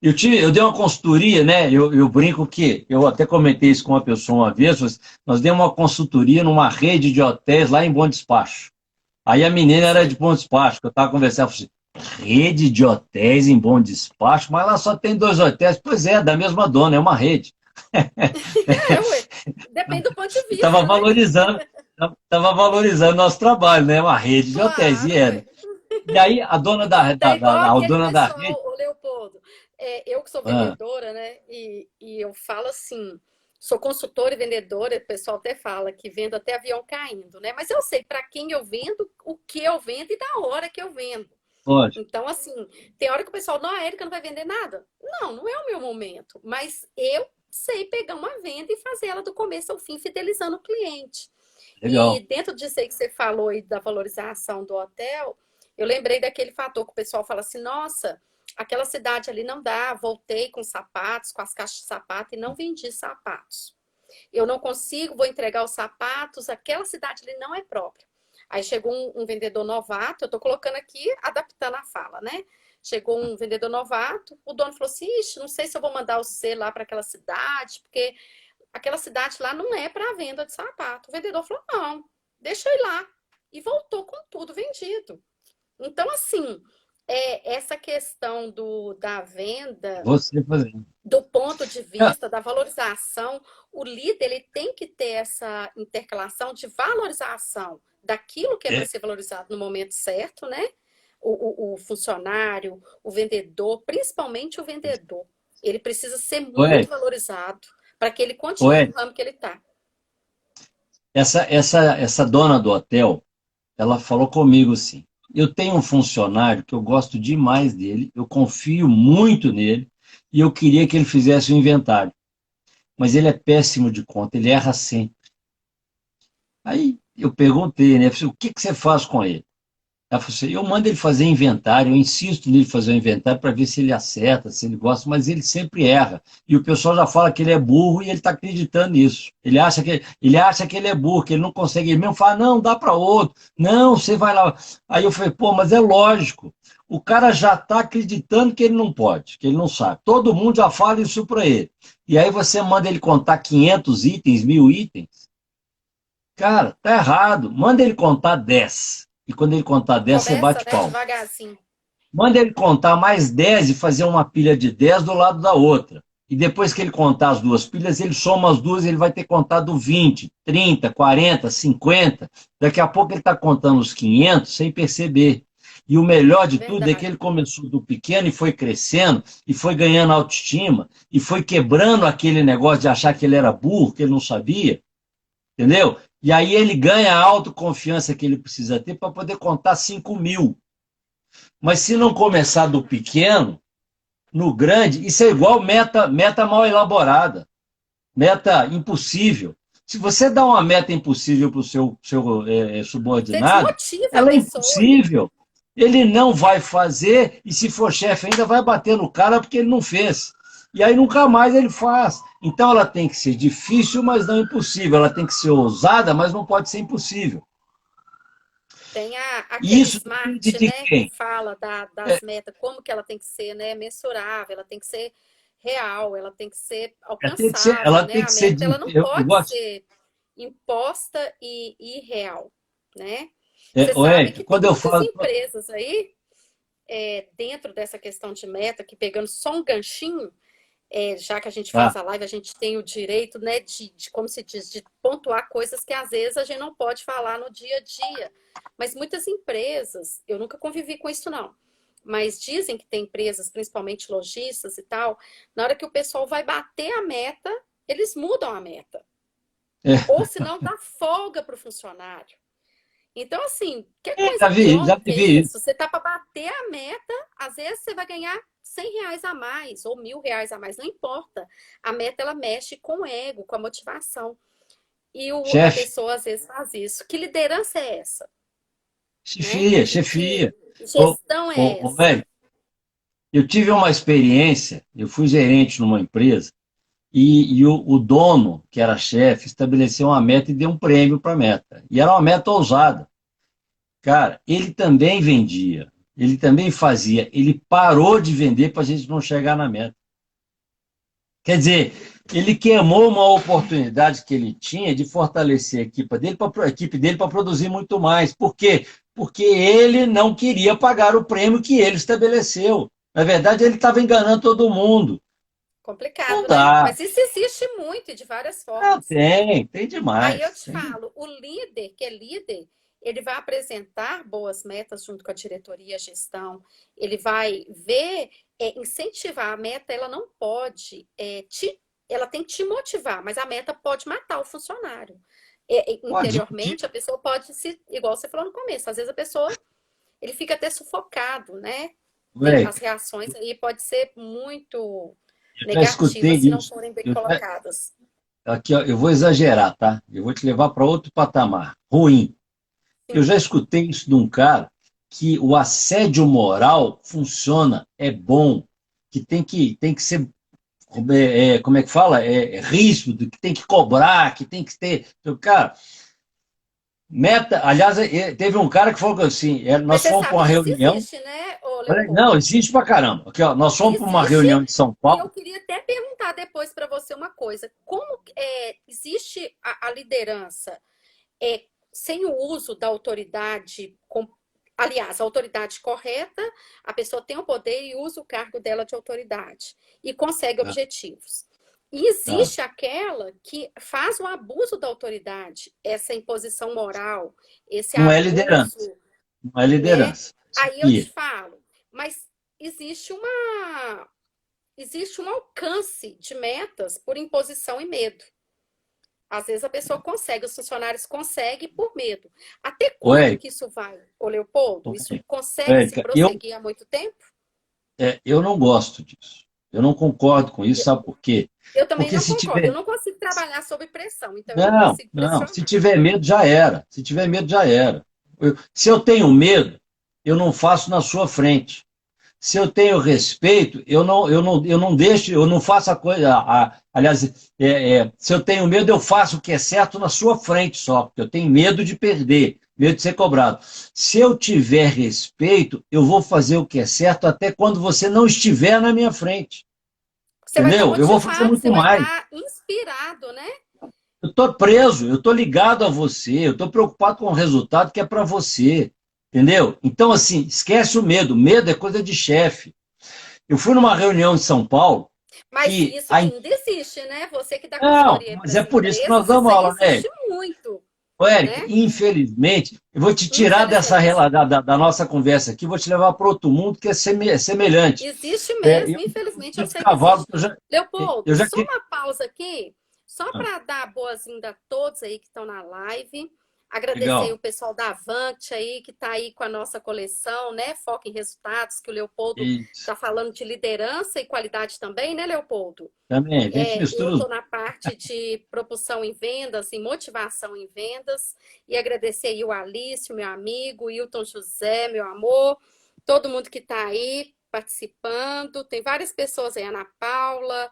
Eu dei uma consultoria, né? Eu brinco que, eu até comentei isso com uma pessoa uma vez, nós demos uma consultoria numa rede de hotéis lá em Bom Despacho. Aí a menina era de Bom Despacho, que eu estava conversando, eu falei assim, rede de hotéis em Bom Despacho, mas lá só tem 2 hotéis. Pois é, da mesma dona, é uma rede. Ué. Depende do ponto de Estava vista, né? valorizando, estava valorizando nosso trabalho, né? Uma rede de hotéis, e Claro, era. ué. E aí a dona Tá igual a aquele dona da rede. pessoal, o Leopoldo. Eu que sou Ah, vendedora, né? E eu falo assim, sou consultora e vendedora, o pessoal até fala que vendo até avião caindo, né? Mas eu sei para quem eu vendo, o que eu vendo e da hora que eu vendo. lógico, Então, assim, tem hora que o pessoal, não, a Erika não vai vender nada. Não, não é o meu momento. Mas eu sei pegar uma venda e fazer ela do começo ao fim, fidelizando o cliente. legal. E dentro disso aí que você falou aí da valorização do hotel, eu lembrei daquele fator que o pessoal fala assim, nossa, aquela cidade ali não dá, voltei com sapatos, com as caixas de sapato e não vendi sapatos. Eu não consigo, vou entregar os sapatos, aquela cidade ali não é própria. Aí chegou um vendedor novato, eu tô colocando aqui, adaptando a fala, né? Chegou um vendedor novato, o dono falou assim, ixi, não sei se eu vou mandar você lá para aquela cidade, porque aquela cidade lá não é para venda de sapato. O vendedor falou: não, deixa eu ir lá. E voltou com tudo vendido. Então, assim, essa questão da venda, Você fazendo. do ponto de vista da valorização, o líder ele tem que ter essa intercalação de valorização daquilo que é para É, ser valorizado no momento certo, né? O funcionário, o vendedor, principalmente o vendedor, ele precisa ser Ué, muito valorizado para que ele continue ué, no ramo que ele está. essa dona do hotel, ela falou comigo assim, eu tenho um funcionário que eu gosto demais dele, eu confio muito nele, e eu queria que ele fizesse o inventário. Mas ele é péssimo de conta, ele erra sempre. Aí eu perguntei, né? O que você faz com ele? Ela falou assim, eu mando ele fazer inventário, eu insisto nele fazer o inventário para ver se ele acerta, se ele gosta, mas ele sempre erra. E o pessoal já fala que ele é burro e ele está acreditando nisso. Ele acha que ele é burro, que ele não consegue. Ele mesmo fala, não, dá para outro. Não, você vai lá. Aí eu falei, pô, mas é lógico. O cara já está acreditando que ele não pode, que ele não sabe. Todo mundo já fala isso para ele. E aí você manda ele contar 500 itens, 1.000 itens. Cara, tá errado. Manda ele contar 10. E quando ele contar 10, você Começa, bate né, palma. devagarzinho. Manda ele contar mais 10 e fazer uma pilha de 10 do lado da outra. E depois que ele contar as duas pilhas, ele soma as duas e ele vai ter contado 20, 30, 40, 50. Daqui a pouco ele está contando os 500 sem perceber. E o melhor de tudo é que Verdade. ele começou do pequeno e foi crescendo, e foi ganhando autoestima, e foi quebrando aquele negócio de achar que ele era burro, que ele não sabia. Entendeu? E aí ele ganha a autoconfiança que ele precisa ter para poder contar 5.000. Mas se não começar do pequeno, no grande, isso é igual meta mal elaborada, meta impossível. Se você dá uma meta impossível para o seu Você subordinado, desmotiva a ela é pessoa. impossível. Ele não vai fazer, e se for chefe, ainda vai bater no cara porque ele não fez. E aí nunca mais ele faz. Então ela tem que ser difícil, mas não impossível. Ela tem que ser ousada, mas não pode ser impossível. Tem E aquele isso depende SMART, de né, que quem? fala das metas, como que ela tem que ser, né, mensurável, ela tem que ser real, ela tem que ser alcançável, Ela né? tem que A ser meta ela não eu pode gosto. ser imposta e irreal, né? Você sabe Érica, que tem quando eu muitas falo. empresas aí dentro dessa questão de meta, que pegando só um ganchinho, já que a gente faz Tá. a live, a gente tem o direito, né, como se diz, de pontuar coisas que às vezes a gente não pode falar no dia a dia. Mas muitas empresas, eu nunca convivi com isso não, mas dizem que tem empresas, principalmente lojistas e tal, na hora que o pessoal vai bater a meta, eles mudam a meta. É. Ou se não, dá folga para o funcionário. Então, assim, que Já coisa vi, pior já do que vi isso. isso? Você tá para bater a meta, às vezes você vai ganhar R$ 100 a mais ou R$ 1.000 a mais, não importa. A meta, ela mexe com o ego, com a motivação. E a Chefe, pessoa, às vezes, faz isso. Que liderança é essa? Né? chefia, Que chefia. Ô, gestão é ô, essa? velho, eu tive uma experiência, eu fui gerente numa empresa, e o dono, que era chefe, estabeleceu uma meta e deu um prêmio para a meta. E era uma meta ousada. Cara, ele também vendia, ele também fazia, ele parou de vender para a gente não chegar na meta. Quer dizer, ele queimou uma oportunidade que ele tinha de fortalecer a equipe dele para produzir muito mais. Por quê? Porque ele não queria pagar o prêmio que ele estabeleceu. Na verdade, ele estava enganando todo mundo. Não Complicado, né? dá. Mas isso existe muito e de várias Não, formas. tem Aí eu demais. te falo, o líder, que é líder, ele vai apresentar boas metas junto com a diretoria, a gestão, ele vai ver, incentivar. A meta, ela não pode ela tem que te motivar, mas a meta pode matar o funcionário. Pode, Interiormente, a pessoa pode se, igual você falou no começo, às vezes a pessoa, ele fica até sufocado, né? velho, As reações aí pode ser muito eu já escutei negativas se não isso. forem bem Eu já- colocadas. Aqui, ó, eu vou exagerar, tá? Eu vou te levar para outro patamar. Ruim. Eu Sim. já escutei isso de um cara que o assédio moral funciona, é bom, que tem que ser, como é que fala? Rígido, que tem que cobrar, que tem que ter. Então, cara, meta. Aliás, teve um cara que falou assim: Mas nós você fomos para sabe uma que isso reunião. existe, né, ô Não, Leopoldo? existe pra caramba. Aqui, ó, nós fomos para uma Existe, reunião de São e eu Paulo. queria até perguntar depois para você uma coisa. Como existe a liderança sem o uso da autoridade, aliás, a autoridade correta, a pessoa tem o poder e usa o cargo dela de autoridade e consegue Ah, objetivos. E tá. existe aquela que faz o abuso da autoridade, essa imposição moral, esse Não é liderança. abuso, Não é né? liderança. Aí eu te Chefia. falo, mas existe existe um alcance de metas por imposição e medo. Às vezes a pessoa consegue, os funcionários conseguem por medo. Até quando Ué, que isso vai, ô Leopoldo? Isso ué, consegue se ué, prosseguir há muito tempo? eu não gosto disso. Eu não concordo com isso, sabe por quê? Eu também Porque não se concordo. Eu tiver. não consigo trabalhar sob pressão, então eu não Não, consigo não. Se pressionar. tiver medo, já era. Se tiver medo, já era. Se eu tenho medo, eu não faço na sua frente. Se eu tenho respeito, eu não deixo, eu não faço a coisa. Aliás, se eu tenho medo, eu faço o que é certo na sua frente só, porque eu tenho medo de perder, medo de ser cobrado. Se eu tiver respeito, eu vou fazer o que é certo até quando você não estiver na minha frente. Você vai estar Entendeu? Eu vou fazer motivado, você muito vai mais. estar inspirado, né? Eu estou preso, eu estou ligado a você, eu estou preocupado com o resultado que é para você. Entendeu? Então, assim, esquece o medo. Medo é coisa de chefe. Eu fui numa reunião em São Paulo Mas que isso ainda existe, né? Você que dá Não, consultoria para mas é as por isso que nós empresas, isso damos aí aula, né, existe Érica? muito, Ô, Érica, né? infelizmente, eu vou te tirar Infelizmente. da nossa conversa aqui, vou te levar para outro mundo que é semelhante. Existe Eu mesmo, infelizmente eu tive sei que cavalo, existe. Leopoldo, eu já só tive. uma pausa aqui, só para dar boas-vindas a todos aí que estão na live. Agradecer aí Legal. o pessoal da Avante aí, que está aí com a nossa coleção, né? Foca em resultados, que o Leopoldo Isso. está falando de liderança e qualidade também, né, Leopoldo? Também, a gente Eu mistura os. estou na parte de propulsão em vendas e motivação em vendas. E agradecer aí o Alício, meu amigo, o Hilton José, meu amor, todo mundo que está aí participando. Tem várias pessoas aí, Ana Paula,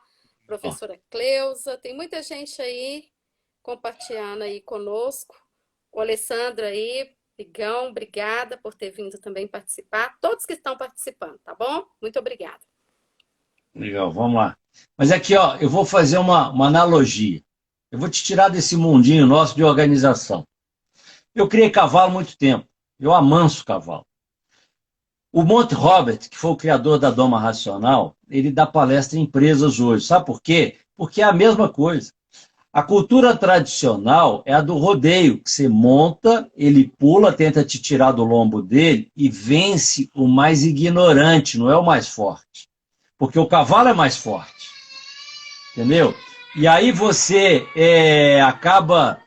Ó, professora Cleusa, tem muita gente aí compartilhando aí conosco. O Alessandro aí, Bigão, obrigada por ter vindo também participar. Todos que estão participando, tá bom? Muito obrigada. legal, vamos lá. Mas aqui, ó, eu vou fazer uma analogia. Eu vou te tirar desse mundinho nosso de organização. Eu criei cavalo há muito tempo. Eu amanso cavalo. O Monty Robert, que foi o criador da Doma Racional, ele dá palestra em empresas hoje. Sabe por quê? Porque é a mesma coisa. A cultura tradicional é a do rodeio, que você monta, ele pula, tenta te tirar do lombo dele e vence o mais ignorante, não é o mais forte. Porque o cavalo é mais forte, entendeu? E aí você acaba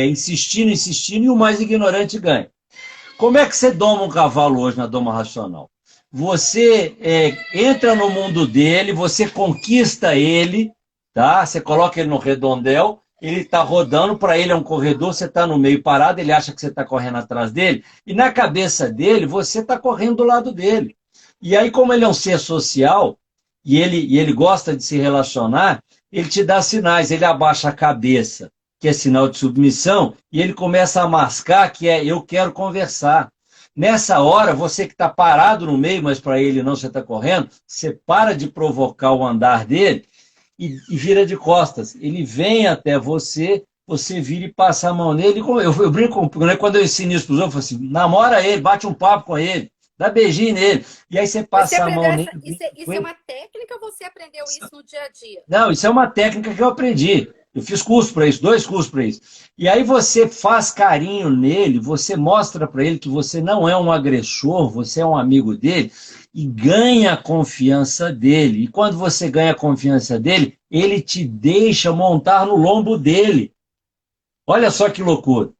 insistindo, insistindo, e o mais ignorante ganha. Como é que você doma um cavalo hoje na Doma Racional? Você entra no mundo dele, você conquista ele, tá? Você coloca ele no redondel, ele está rodando, para ele é um corredor, você está no meio parado, ele acha que você está correndo atrás dele, e na cabeça dele, você está correndo do lado dele. E aí, como ele é um ser social, e ele gosta de se relacionar, ele te dá sinais, ele abaixa a cabeça, que é sinal de submissão, e ele começa a mascar, que é eu quero conversar. Nessa hora, você que está parado no meio, mas para ele não, você está correndo, você para de provocar o andar dele e vira de costas. Ele vem até você, você vira e passa a mão nele. Eu brinco, né, quando eu ensino isso para os outros, eu falo assim, namora ele, bate um papo com ele, dá beijinho nele, e aí você passa a mão nele. Isso é uma técnica ou você aprendeu isso no dia a dia? Não, isso é uma técnica que eu aprendi. Eu fiz curso para isso, 2 cursos para isso. E aí você faz carinho nele, você mostra para ele que você não é um agressor, você é um amigo dele, e ganha a confiança dele. E quando você ganha a confiança dele, ele te deixa montar no lombo dele. Olha só que loucura.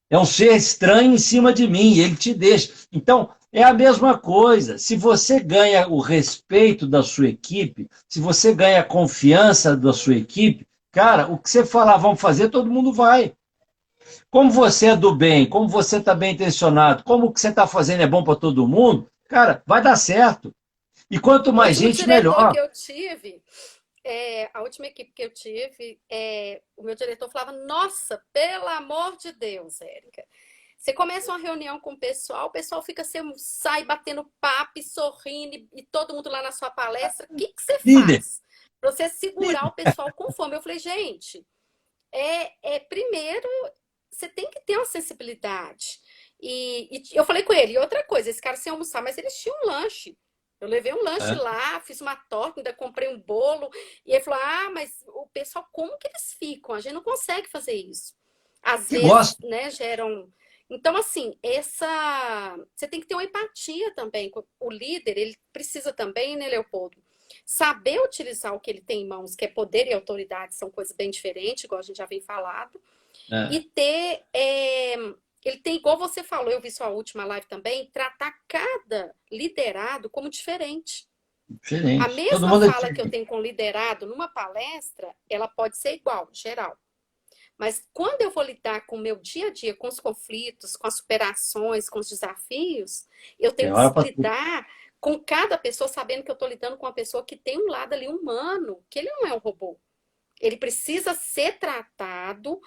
É um ser estranho em cima de mim, e ele te deixa. Então, é a mesma coisa. Se você ganha o respeito da sua equipe, se você ganha a confiança da sua equipe, cara, o que você falar, vamos fazer, todo mundo vai. Como você é do bem, como você está bem intencionado, como o que você está fazendo é bom para todo mundo, cara, vai dar certo. E quanto mais gente, melhor. Que eu tive, a última equipe que eu tive, o meu diretor falava, nossa, pelo amor de Deus, Érica, você começa uma reunião com o pessoal fica, você sai batendo papo e sorrindo, e todo mundo lá na sua palestra, o que você faz? Para você segurar o pessoal com fome. Eu falei, gente, primeiro, você tem que ter uma sensibilidade. E eu falei com ele, e outra coisa, esse cara sem almoçar, mas eles tinham um lanche. Eu levei um lanche lá, fiz uma torta, ainda comprei um bolo. E ele falou, mas o pessoal, como que eles ficam? A gente não consegue fazer isso. Às vezes, né, geram... Então, assim, você tem que ter uma empatia também. O líder, ele precisa também, né, Leopoldo? Saber utilizar o que ele tem em mãos, que é poder e autoridade, são coisas bem diferentes, igual a gente já vem falado. E ter... ele tem, igual você falou, eu vi sua última live também, tratar cada liderado como diferente. A mesma fala que eu tenho com liderado numa palestra, ela pode ser igual, geral. Mas quando eu vou lidar com o meu dia a dia, com os conflitos, com as superações, com os desafios, eu tenho que lidar com cada pessoa, sabendo que eu estou lidando com uma pessoa que tem um lado ali humano, que ele não é um robô. Ele precisa ser tratado,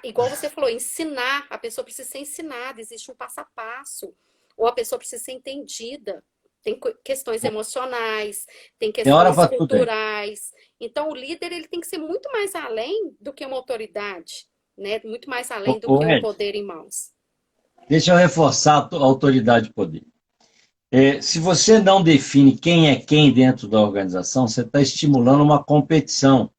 igual você falou, ensinar. A pessoa precisa ser ensinada, existe um passo a passo. Ou a pessoa precisa ser entendida. Tem questões emocionais, tem questões culturais. Então, o líder, ele tem que ser muito mais além do que uma autoridade, né? Muito mais além do que um poder em mãos. Deixa eu reforçar a autoridade e poder. Se você não define quem é quem dentro da organização, você está estimulando uma competição.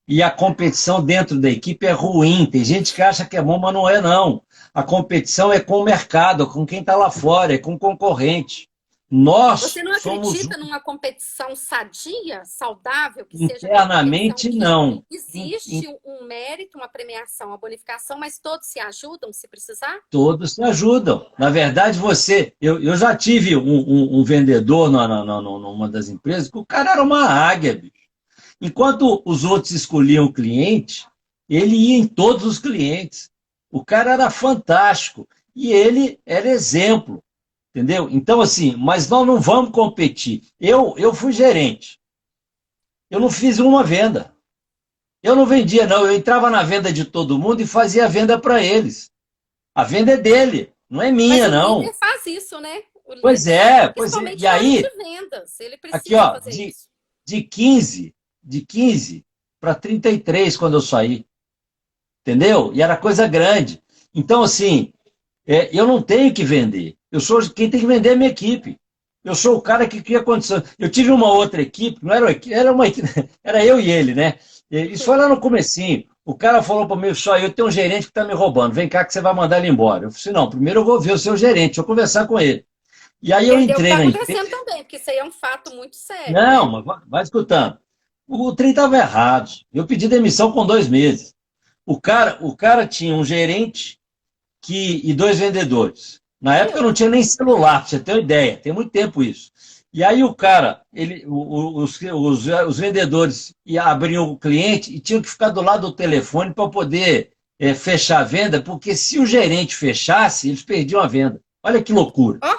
E a competição dentro da equipe é ruim. Tem gente que acha que é bom, mas não é, não. A competição é com o mercado, com quem está lá fora, é com o concorrente. Você não acredita numa competição sadia, saudável? Que internamente, seja não. Existe um mérito, uma premiação, uma bonificação, mas todos se ajudam se precisar? Todos se ajudam. Na verdade, eu já tive um vendedor numa das empresas que o cara era uma águia, bicho. Enquanto os outros escolhiam o cliente, ele ia em todos os clientes. O cara era fantástico. E ele era exemplo. Entendeu? Então, assim, mas nós não vamos competir. Eu fui gerente. Eu não fiz uma venda. Eu não vendia, não. Eu entrava na venda de todo mundo e fazia a venda para eles. A venda é dele, não é minha, não. O líder faz isso, né? Pois é. Principalmente e aí, de vendas. Ele precisa aqui, ó, fazer isso. De 15 para 33 quando eu saí. Entendeu? E era coisa grande. Então, assim, Eu não tenho que vender. Eu sou quem tem que vender é a minha equipe. Eu sou o cara que cria condição. Eu tive uma outra equipe, não era uma equipe, era uma equipe, era eu e ele, né? Isso foi lá no comecinho. O cara falou para mim, só eu tenho um gerente que está me roubando, vem cá que você vai mandar ele embora. Eu falei assim, não, primeiro eu vou ver o seu gerente, deixa eu conversar com ele. E aí eu Entendeu o que entrei está na empresa. acontecendo também, porque isso aí é um fato muito sério, né? Não, mas vai escutando. O trem estava errado. Eu pedi demissão com 2 meses. O cara tinha um gerente e 2 vendedores. Na época eu Meu não tinha nem celular, pra você ter uma ideia, tem muito tempo isso. E aí o cara, os vendedores abriam o cliente e tinham que ficar do lado do telefone para poder fechar a venda, porque se o gerente fechasse, eles perdiam a venda. Olha que loucura. Ó,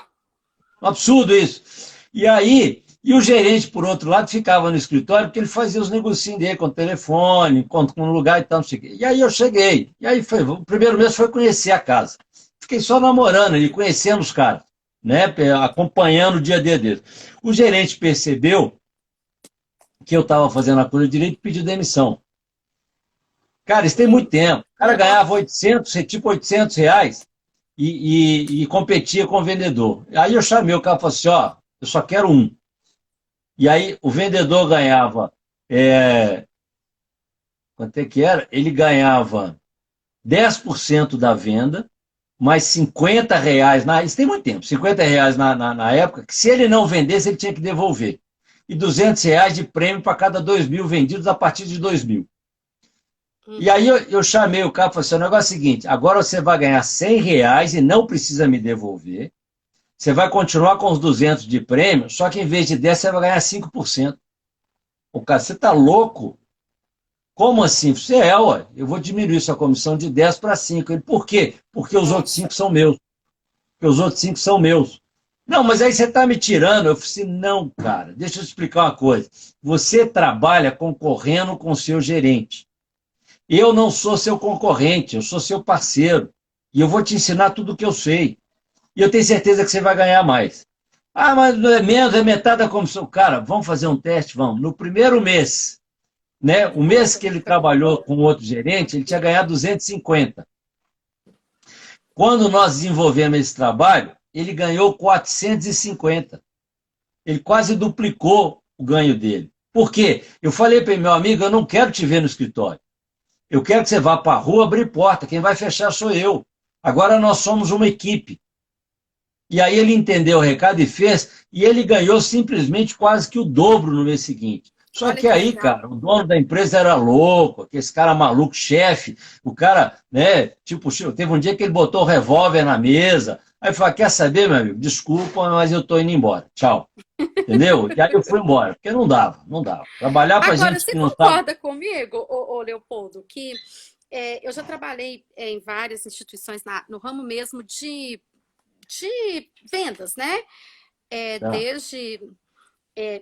Um absurdo isso. E aí, o gerente, por outro lado, ficava no escritório porque ele fazia os negocinhos dele com o telefone, com um lugar e tal, não sei o quê. E aí eu cheguei. E aí o primeiro mês foi conhecer a casa. Fiquei só namorando e conhecendo os caras, né? Acompanhando o dia a dia deles. O gerente percebeu que eu estava fazendo a coisa direito e pediu demissão. Cara, isso tem muito tempo. O cara ganhava nossa. 800, tipo R$ 800 e competia com o vendedor. Aí eu chamei o cara e falei assim, ó, eu só quero um. E aí o vendedor ganhava, quanto é que era? Ele ganhava 10% da venda, mais R$ 50, isso tem muito tempo, R$ 50 na época, que se ele não vendesse, ele tinha que devolver. E R$ 200 de prêmio para cada 2.000 vendidos a partir de 2.000. E aí eu chamei o cara e falei assim, o negócio é o seguinte, agora você vai ganhar R$ 100 e não precisa me devolver. Você vai continuar com os 200 de prêmio, só que em vez de 10, você vai ganhar 5%. O cara, você está louco? Como assim? Você ué. Eu vou diminuir sua comissão de 10 para 5. Ele, por quê? Porque os outros Nossa. 5 são meus. Porque os outros 5 são meus. Não, mas aí você está me tirando. Eu falei assim, não, cara, deixa eu te explicar uma coisa. Você trabalha concorrendo com o seu gerente. Eu não sou seu concorrente, eu sou seu parceiro. E eu vou te ensinar tudo o que eu sei. E eu tenho certeza que você vai ganhar mais. Ah, mas não é menos, é metade da comissão. Cara, vamos fazer um teste? Vamos. No primeiro mês, né? O mês que ele trabalhou com outro gerente, ele tinha ganhado 250. Quando nós desenvolvemos esse trabalho, ele ganhou 450. Ele quase duplicou o ganho dele. Por quê? Eu falei para ele, meu amigo, eu não quero te ver no escritório. Eu quero que você vá para a rua abrir porta. Quem vai fechar sou eu. Agora nós somos uma equipe. E aí ele entendeu o recado e fez, e ele ganhou simplesmente quase que o dobro no mês seguinte. Só Olha que que aí, legal. cara, o dono da empresa era louco, aquele cara maluco, chefe, o cara, né, tipo, teve um dia que ele botou o revólver na mesa, aí falou, quer saber, meu amigo, desculpa, mas eu tô indo embora, tchau, entendeu? E aí eu fui embora, porque não dava, não dava. Trabalhar pra Agora, gente você que não sabe... concorda comigo, Leopoldo, que eu já trabalhei em várias instituições no ramo mesmo de vendas, né? Tá,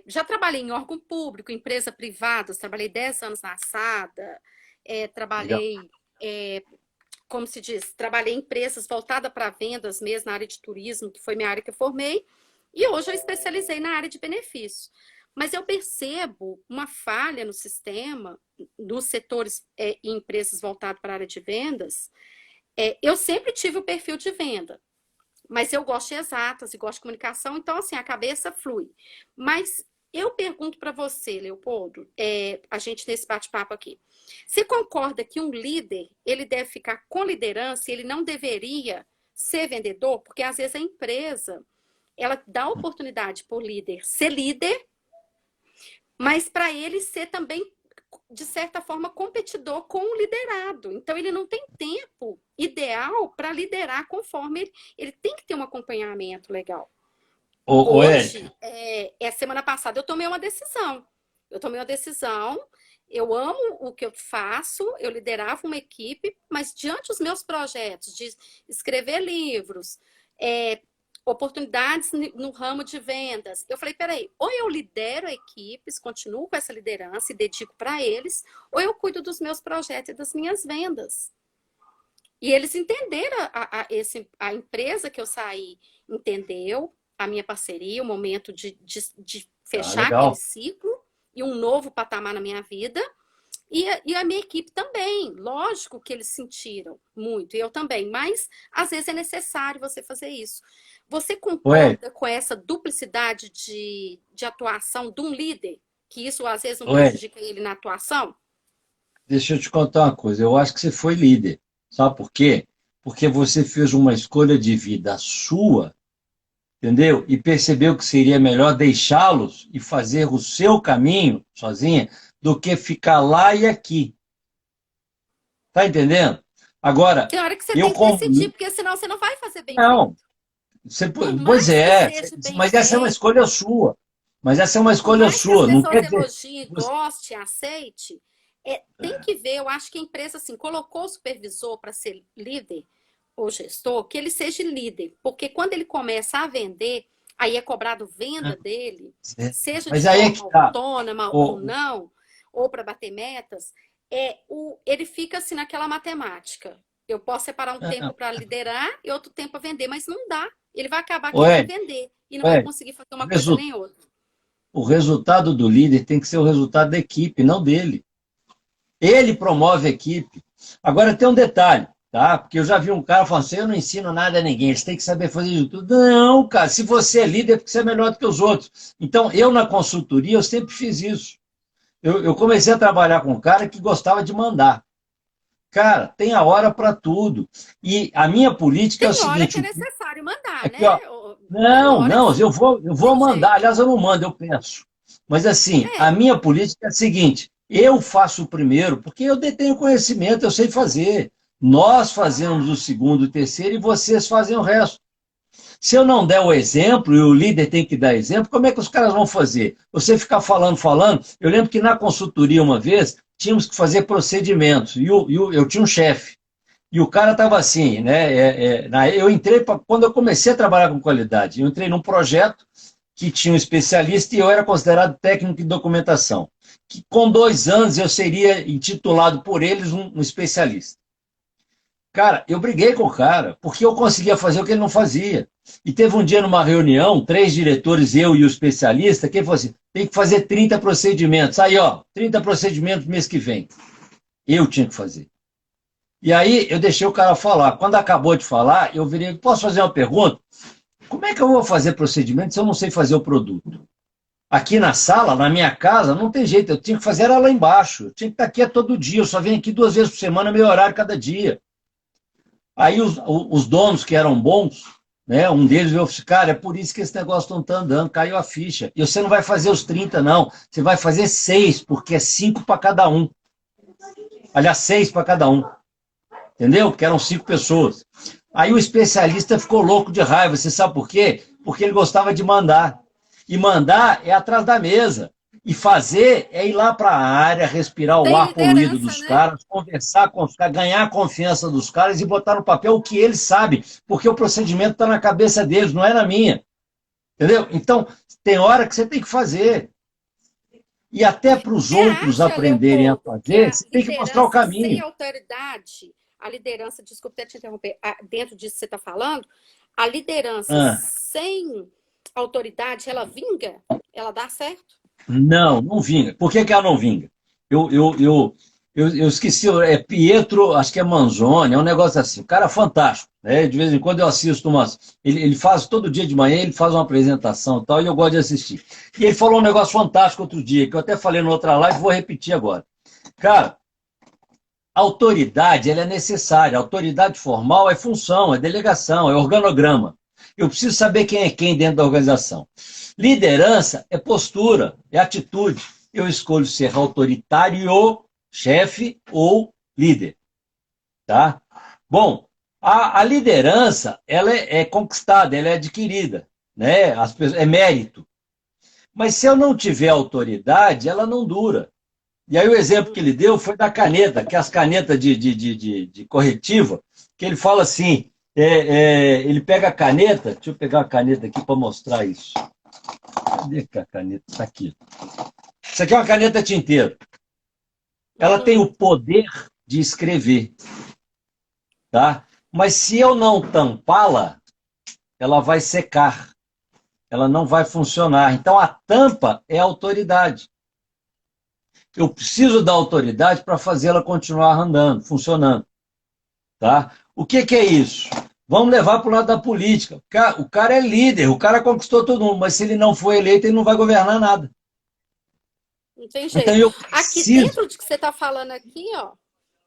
Já trabalhei em órgão público, empresa privada, trabalhei 10 anos na Assada, legal. trabalhei, como se diz, trabalhei em empresas voltadas para vendas mesmo, na área de turismo, que foi minha área que eu formei, e hoje eu especializei na área de benefícios. Mas eu percebo uma falha no sistema, nos setores e empresas voltadas para a área de vendas. Eu sempre tive o perfil de venda, mas eu gosto de exatas e gosto de comunicação, então assim, a cabeça flui. Mas eu pergunto para você, Leopoldo, a gente nesse bate-papo aqui, você concorda que um líder, ele deve ficar com liderança e ele não deveria ser vendedor? Porque às vezes a empresa, ela dá oportunidade para o líder ser líder, mas para ele ser também, de certa forma, competidor com o liderado. Então, ele não tem tempo ideal para liderar conforme ele tem que ter um acompanhamento legal. Ô, Érica, Hoje, semana passada, eu tomei uma decisão. Eu tomei uma decisão, eu amo o que eu faço, eu liderava uma equipe, mas diante dos meus projetos de escrever livros, oportunidades no ramo de vendas. Eu falei, peraí, ou eu lidero equipes, continuo com essa liderança e dedico para eles, ou eu cuido dos meus projetos e das minhas vendas. E eles entenderam, a empresa que eu saí entendeu a minha parceria, o momento de tá fechar aquele legal. ciclo e um novo patamar na minha vida. E a minha equipe também. Lógico que eles sentiram muito, e eu também, mas às vezes é necessário você fazer isso. Você Ué, concorda com essa duplicidade de atuação de um líder? Que isso às vezes não ué, prejudica ele na atuação? deixa eu te contar uma coisa. Eu acho que você foi líder. Sabe por quê? Porque você fez uma escolha de vida sua, entendeu? E percebeu que seria melhor deixá-los e fazer o seu caminho sozinha do que ficar lá e aqui. Tá entendendo? Agora, Tem hora que você eu tem que decidir, como. porque senão você não vai fazer bem feito. Não, você, Por pois mais que é, seja bem mas essa é uma feito, escolha sua. Mas essa é uma por escolha mais que as sua. Não pessoas quer dizer. elogiem, gostem, aceitem, tem que ver, eu acho que a empresa assim, colocou o supervisor para ser líder ou gestor, que ele seja líder, porque quando ele começa a vender, aí é cobrado venda dele, seja de Mas aí é forma que tá. autônoma ou Ô, não, ou para bater metas, ele fica assim naquela matemática. Eu posso separar um tempo para liderar e outro tempo para vender, mas não dá. Ele vai acabar querendo ué, vender e não vai ué, conseguir fazer o uma coisa resu- nem outra. o resultado do líder tem que ser o resultado da equipe, não dele. Ele promove a equipe. Agora tem um detalhe, tá? Porque eu já vi um cara falando assim, eu não ensino nada a ninguém, eles têm que saber fazer de tudo. Não, cara, se você é líder, é porque você é melhor do que os outros. Então, eu na consultoria, eu sempre fiz isso. Eu comecei a trabalhar com um cara que gostava de mandar. Cara, tem a hora para tudo. E a minha política é o Tem hora que seguinte, é necessário mandar, aqui, né? ó, Tem não, hora que não, eu vou tem mandar. jeito. Aliás, eu não mando, eu peço. Mas assim, a É, minha política é a seguinte: eu faço o primeiro, porque eu detenho conhecimento, eu sei fazer. Nós fazemos o segundo, o terceiro e vocês fazem o resto. Se eu não der o exemplo, e o líder tem que dar exemplo, como é que os caras vão fazer? Você ficar falando, falando. Eu lembro que na consultoria, uma vez, tínhamos que fazer procedimentos. Eu tinha um chefe. E o cara estava assim, né? Eu entrei, quando eu comecei a trabalhar com qualidade, eu entrei num projeto que tinha um especialista e eu era considerado técnico de documentação. Que com 2 anos eu seria intitulado por eles um especialista. Cara, eu briguei com o cara, porque eu conseguia fazer o que ele não fazia. E teve um dia numa reunião, 3 diretores, eu e o especialista, que ele falou assim: tem que fazer 30 procedimentos. Aí, ó, 30 procedimentos mês que vem. Eu tinha que fazer. E aí eu deixei o cara falar. Quando acabou de falar, eu virei: posso fazer uma pergunta? Como é que eu vou fazer procedimento se eu não sei fazer o produto? Aqui na sala, na minha casa, não tem jeito. Eu tinha que fazer ela lá embaixo. Eu tinha que estar aqui todo dia. Eu só venho aqui 2 vezes por semana, meu horário cada dia. Aí os donos que eram bons, né, um deles veio e falou: cara, é por isso que esse negócio não está andando, caiu a ficha. E você não vai fazer os 30, não. Você vai fazer 6, porque é 5 para cada um. Aliás, 6 para cada um. Entendeu? Porque eram 5 pessoas. Aí o especialista ficou louco de raiva. Você sabe por quê? Porque ele gostava de mandar. E mandar é atrás da mesa. E fazer é ir lá para a área, respirar o tem ar poluído liderança, dos né? caras, conversar com os caras, ganhar a confiança dos caras e botar no papel o que eles sabem, porque o procedimento está na cabeça deles, não é na minha. Entendeu? Então, tem hora que você tem que fazer. E até para os Você outros acha, aprenderem a Leopoldo, que fazer, a você tem que mostrar o liderança sem caminho. autoridade, a liderança, desculpe até te interromper, dentro disso que você está falando, a liderança Ah, sem autoridade, ela vinga? Ela dá certo? não, não vinga. Por que ela não vinga? Eu esqueci, é Pietro, acho que é Manzoni, é um negócio assim. O cara é fantástico, né? De vez em quando eu assisto umas. Ele faz todo dia de manhã, ele faz uma apresentação e tal, e eu gosto de assistir. E ele falou um negócio fantástico outro dia, que eu até falei na outra live, vou repetir agora. Cara, a autoridade ela é necessária. A autoridade formal é função, é delegação, é organograma. Eu preciso saber quem é quem dentro da organização. Liderança é postura, é atitude. Eu escolho ser autoritário, chefe ou líder, tá? Bom, a liderança ela é conquistada, ela é adquirida, né? É mérito. Mas se eu não tiver autoridade, ela não dura. E aí o exemplo que ele deu foi da caneta, que é as canetas de corretiva, que ele fala assim, ele pega a caneta, deixa eu pegar a caneta aqui para mostrar isso. Cadê que a caneta? Está aqui. Isso aqui é uma caneta tinteiro. Ela tem o poder de escrever, tá? Mas se eu não tampá-la, ela vai secar, ela não vai funcionar. Então a tampa é a autoridade. eu preciso da autoridade para fazê-la continuar andando, funcionando. Tá? O que é isso? Vamos levar para o lado da política. O cara é líder, o cara conquistou todo mundo, mas se ele não for eleito, ele não vai governar nada. Não tem Então jeito. eu Aqui preciso. dentro de que você está falando aqui, ó,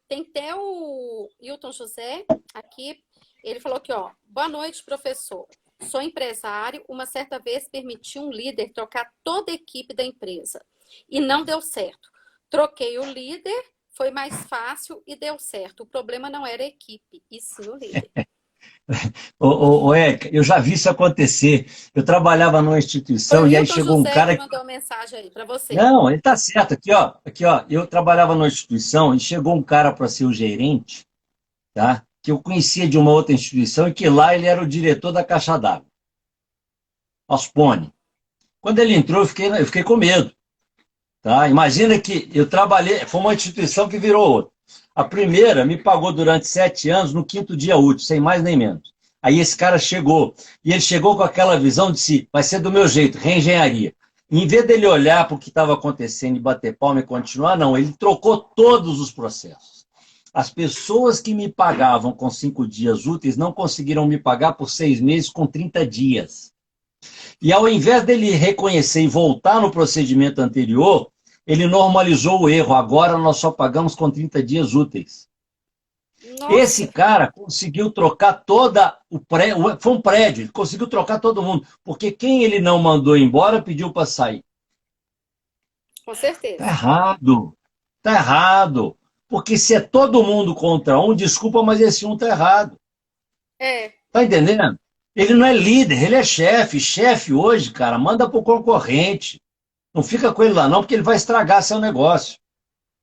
tem até o Hilton José aqui. Ele falou aqui, ó. Boa noite, professor. Sou empresário. Uma certa vez permiti um líder trocar toda a equipe da empresa. E não deu certo. Troquei o líder, foi mais fácil e deu certo. O problema não era a equipe, e sim o líder. Érica, eu já vi isso acontecer. Eu trabalhava numa Foi instituição o e aí Hilton chegou um José que cara. mandou uma mensagem aí para você. Não, ele tá certo. Aqui, ó. Aqui, ó. Eu trabalhava numa instituição e chegou um cara para ser o gerente, tá? Que eu conhecia de uma outra instituição e que lá ele era o diretor da Caixa d'Água, Ospone. Quando ele entrou, eu fiquei com medo. Tá? Imagina que eu trabalhei, foi uma instituição que virou outra. A primeira me pagou durante 7 anos no quinto dia útil, sem mais nem menos. Aí esse cara chegou, e ele chegou com aquela visão de si, vai ser do meu jeito, reengenharia. Em vez dele olhar para o que estava acontecendo e bater palma e continuar, não, ele trocou todos os processos. As pessoas que me pagavam com 5 dias úteis não conseguiram me pagar por 6 meses com 30 dias. E ao invés dele reconhecer e voltar no procedimento anterior, ele normalizou o erro. Agora nós só pagamos com 30 dias úteis. Nossa. Esse cara conseguiu trocar toda o prédio, foi um prédio, ele conseguiu trocar todo mundo, porque quem ele não mandou embora pediu para sair. Com certeza. Tá errado. Tá errado. Porque se é todo mundo contra um, desculpa, mas esse um tá errado. É. Tá entendendo? Ele não é líder, ele é chefe. Chefe hoje, cara, manda pro concorrente. Não fica com ele lá não, porque ele vai estragar seu negócio.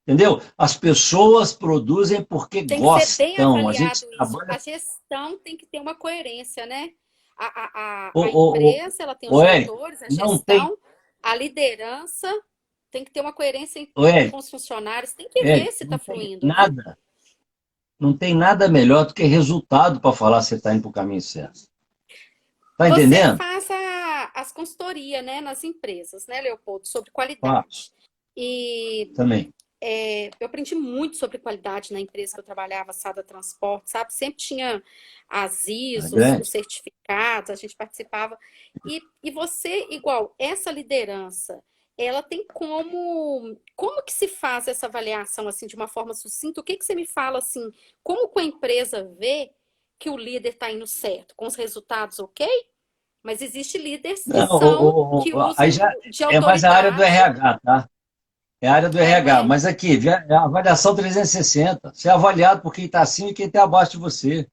Entendeu? As pessoas produzem porque tem que ser bem gostam. A avaliado gente isso. trabalha... A gestão tem que ter uma coerência, né? A Ô, empresa, ela tem os Érica, diretores, a não tem... gestão, a liderança tem que ter uma coerência Érica, com os funcionários, tem que ver se está não tem fluindo, né? nada. Não tem nada melhor do que resultado para falar se você está indo para o caminho certo. Tá Você entendendo? faz as consultorias, né, nas empresas, né, Leopoldo, sobre Faço. qualidade. E Também. eu aprendi muito sobre qualidade na empresa que eu trabalhava, Sada Transporte, sabe? Sempre tinha as É ISOs, os grande. certificados, a gente participava. E você, igual, essa liderança, ela tem como que se faz essa avaliação, assim, de uma forma sucinta? O que que você me fala, assim, como que a empresa vê que o líder está indo certo? Com os resultados ok? Mas existe líderes que Não, que aí usam já de é mais a área do autoridade. RH, tá? É a área do Não RH. é? Mas aqui, é a avaliação 360. Você é avaliado por quem está acima e quem está abaixo de você.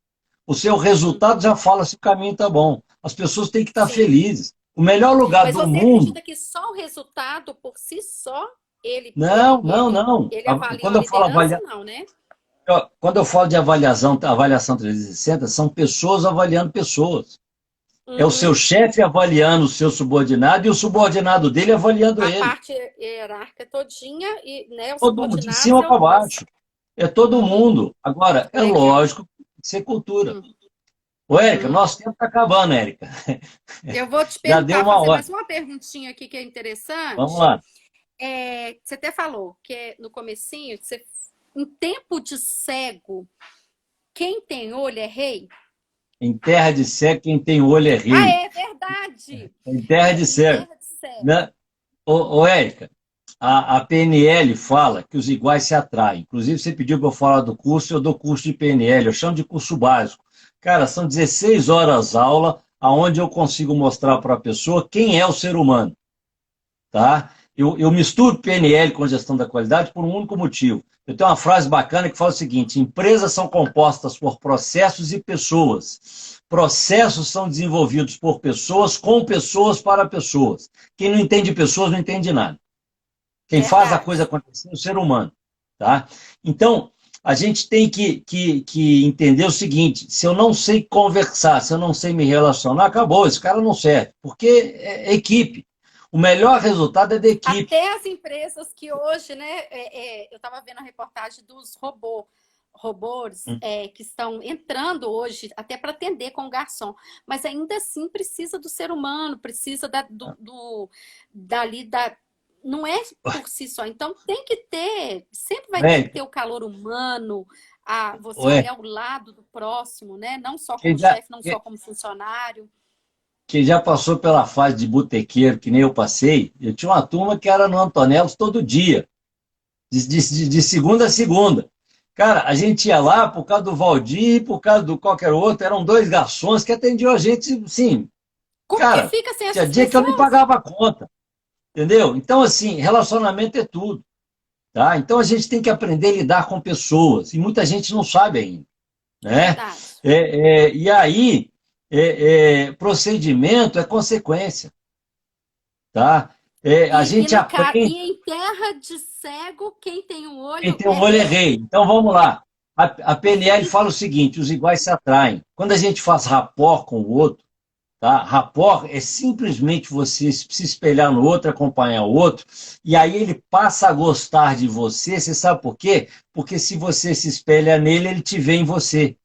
O seu resultado já fala se o caminho está bom. As pessoas têm que estar Sim. felizes. O melhor lugar Mas do você mundo. acredita que só o resultado por si só, Não, não, não. ele avalia Quando uma eu falo liderança? Não, né? quando eu falo de avaliação 360, são pessoas avaliando pessoas. É o seu Uhum. chefe avaliando o seu subordinado e o subordinado dele avaliando A ele. parte hierárquica todinha e, né, os Todo mundo, de subordinados cima para baixo. É todo Uhum. mundo. Agora, é Legal. lógico que tem que ser cultura. Uhum. Ô, Érica, Uhum. nosso tempo está acabando, Érica. Eu vou te Já deu perguntar, uma fazer hora. mais uma perguntinha aqui que é Vamos interessante. lá. Você até falou que no comecinho, em tempo de cego, quem tem olho é rei? Em terra de cego, quem tem olho é Ah, rei. é verdade! Em terra de Em cego. terra de cego. Né? Érica, a PNL fala que os iguais se atraem. Inclusive, você pediu para eu falar do curso, eu dou curso de PNL, eu chamo de curso básico. Cara, são 16 horas aula, aonde eu consigo mostrar para a pessoa quem é o ser humano. Tá? Eu misturo PNL com gestão da qualidade por um único motivo. Eu tenho uma frase bacana que fala o seguinte: empresas são compostas por processos e pessoas. Processos são desenvolvidos por pessoas, com pessoas, para pessoas. Quem não entende pessoas não entende nada. Quem faz a coisa Verdade. acontecer é o ser humano. Tá? Então, a gente tem que entender o seguinte: se eu não sei conversar, se eu não sei me relacionar, acabou, esse cara não serve. Porque é equipe. O melhor resultado é da equipe. Até as empresas que hoje, né? Eu estava vendo a reportagem dos robôs que estão entrando hoje até para atender com o garçom, mas ainda assim precisa do ser humano, precisa dali não é por si só. Então tem que ter, sempre vai ter que É, ter o calor humano, você ué, olhar o lado do próximo, né? Não só quem como já, chefe, não só como funcionário. quem já passou pela fase de botequeiro, que nem eu passei, eu tinha uma turma que era no Antonellos todo dia, de segunda a segunda. Cara, a gente ia lá por causa do Valdir, por causa do qualquer outro, eram dois garçons que atendiam a gente, sim, Como que cara, fica sem tinha essas dia que eu nem pessoas? pagava a conta, entendeu? Então, assim, relacionamento é tudo, tá? Então a gente tem que aprender a lidar com pessoas, e muita gente não sabe ainda, É né? verdade. E aí, procedimento é consequência, tá? A gente E aprende, em terra de cego, quem tem um quem olho tem é um olho é rei. rei. Então vamos lá. A PNL fala o seguinte: os iguais se atraem. Quando a gente faz rapport com o outro, tá? Rapport é simplesmente você se espelhar no outro, acompanhar o outro, e aí ele passa a gostar de você. Você sabe por quê? Porque se você se espelha nele, ele te vê em você.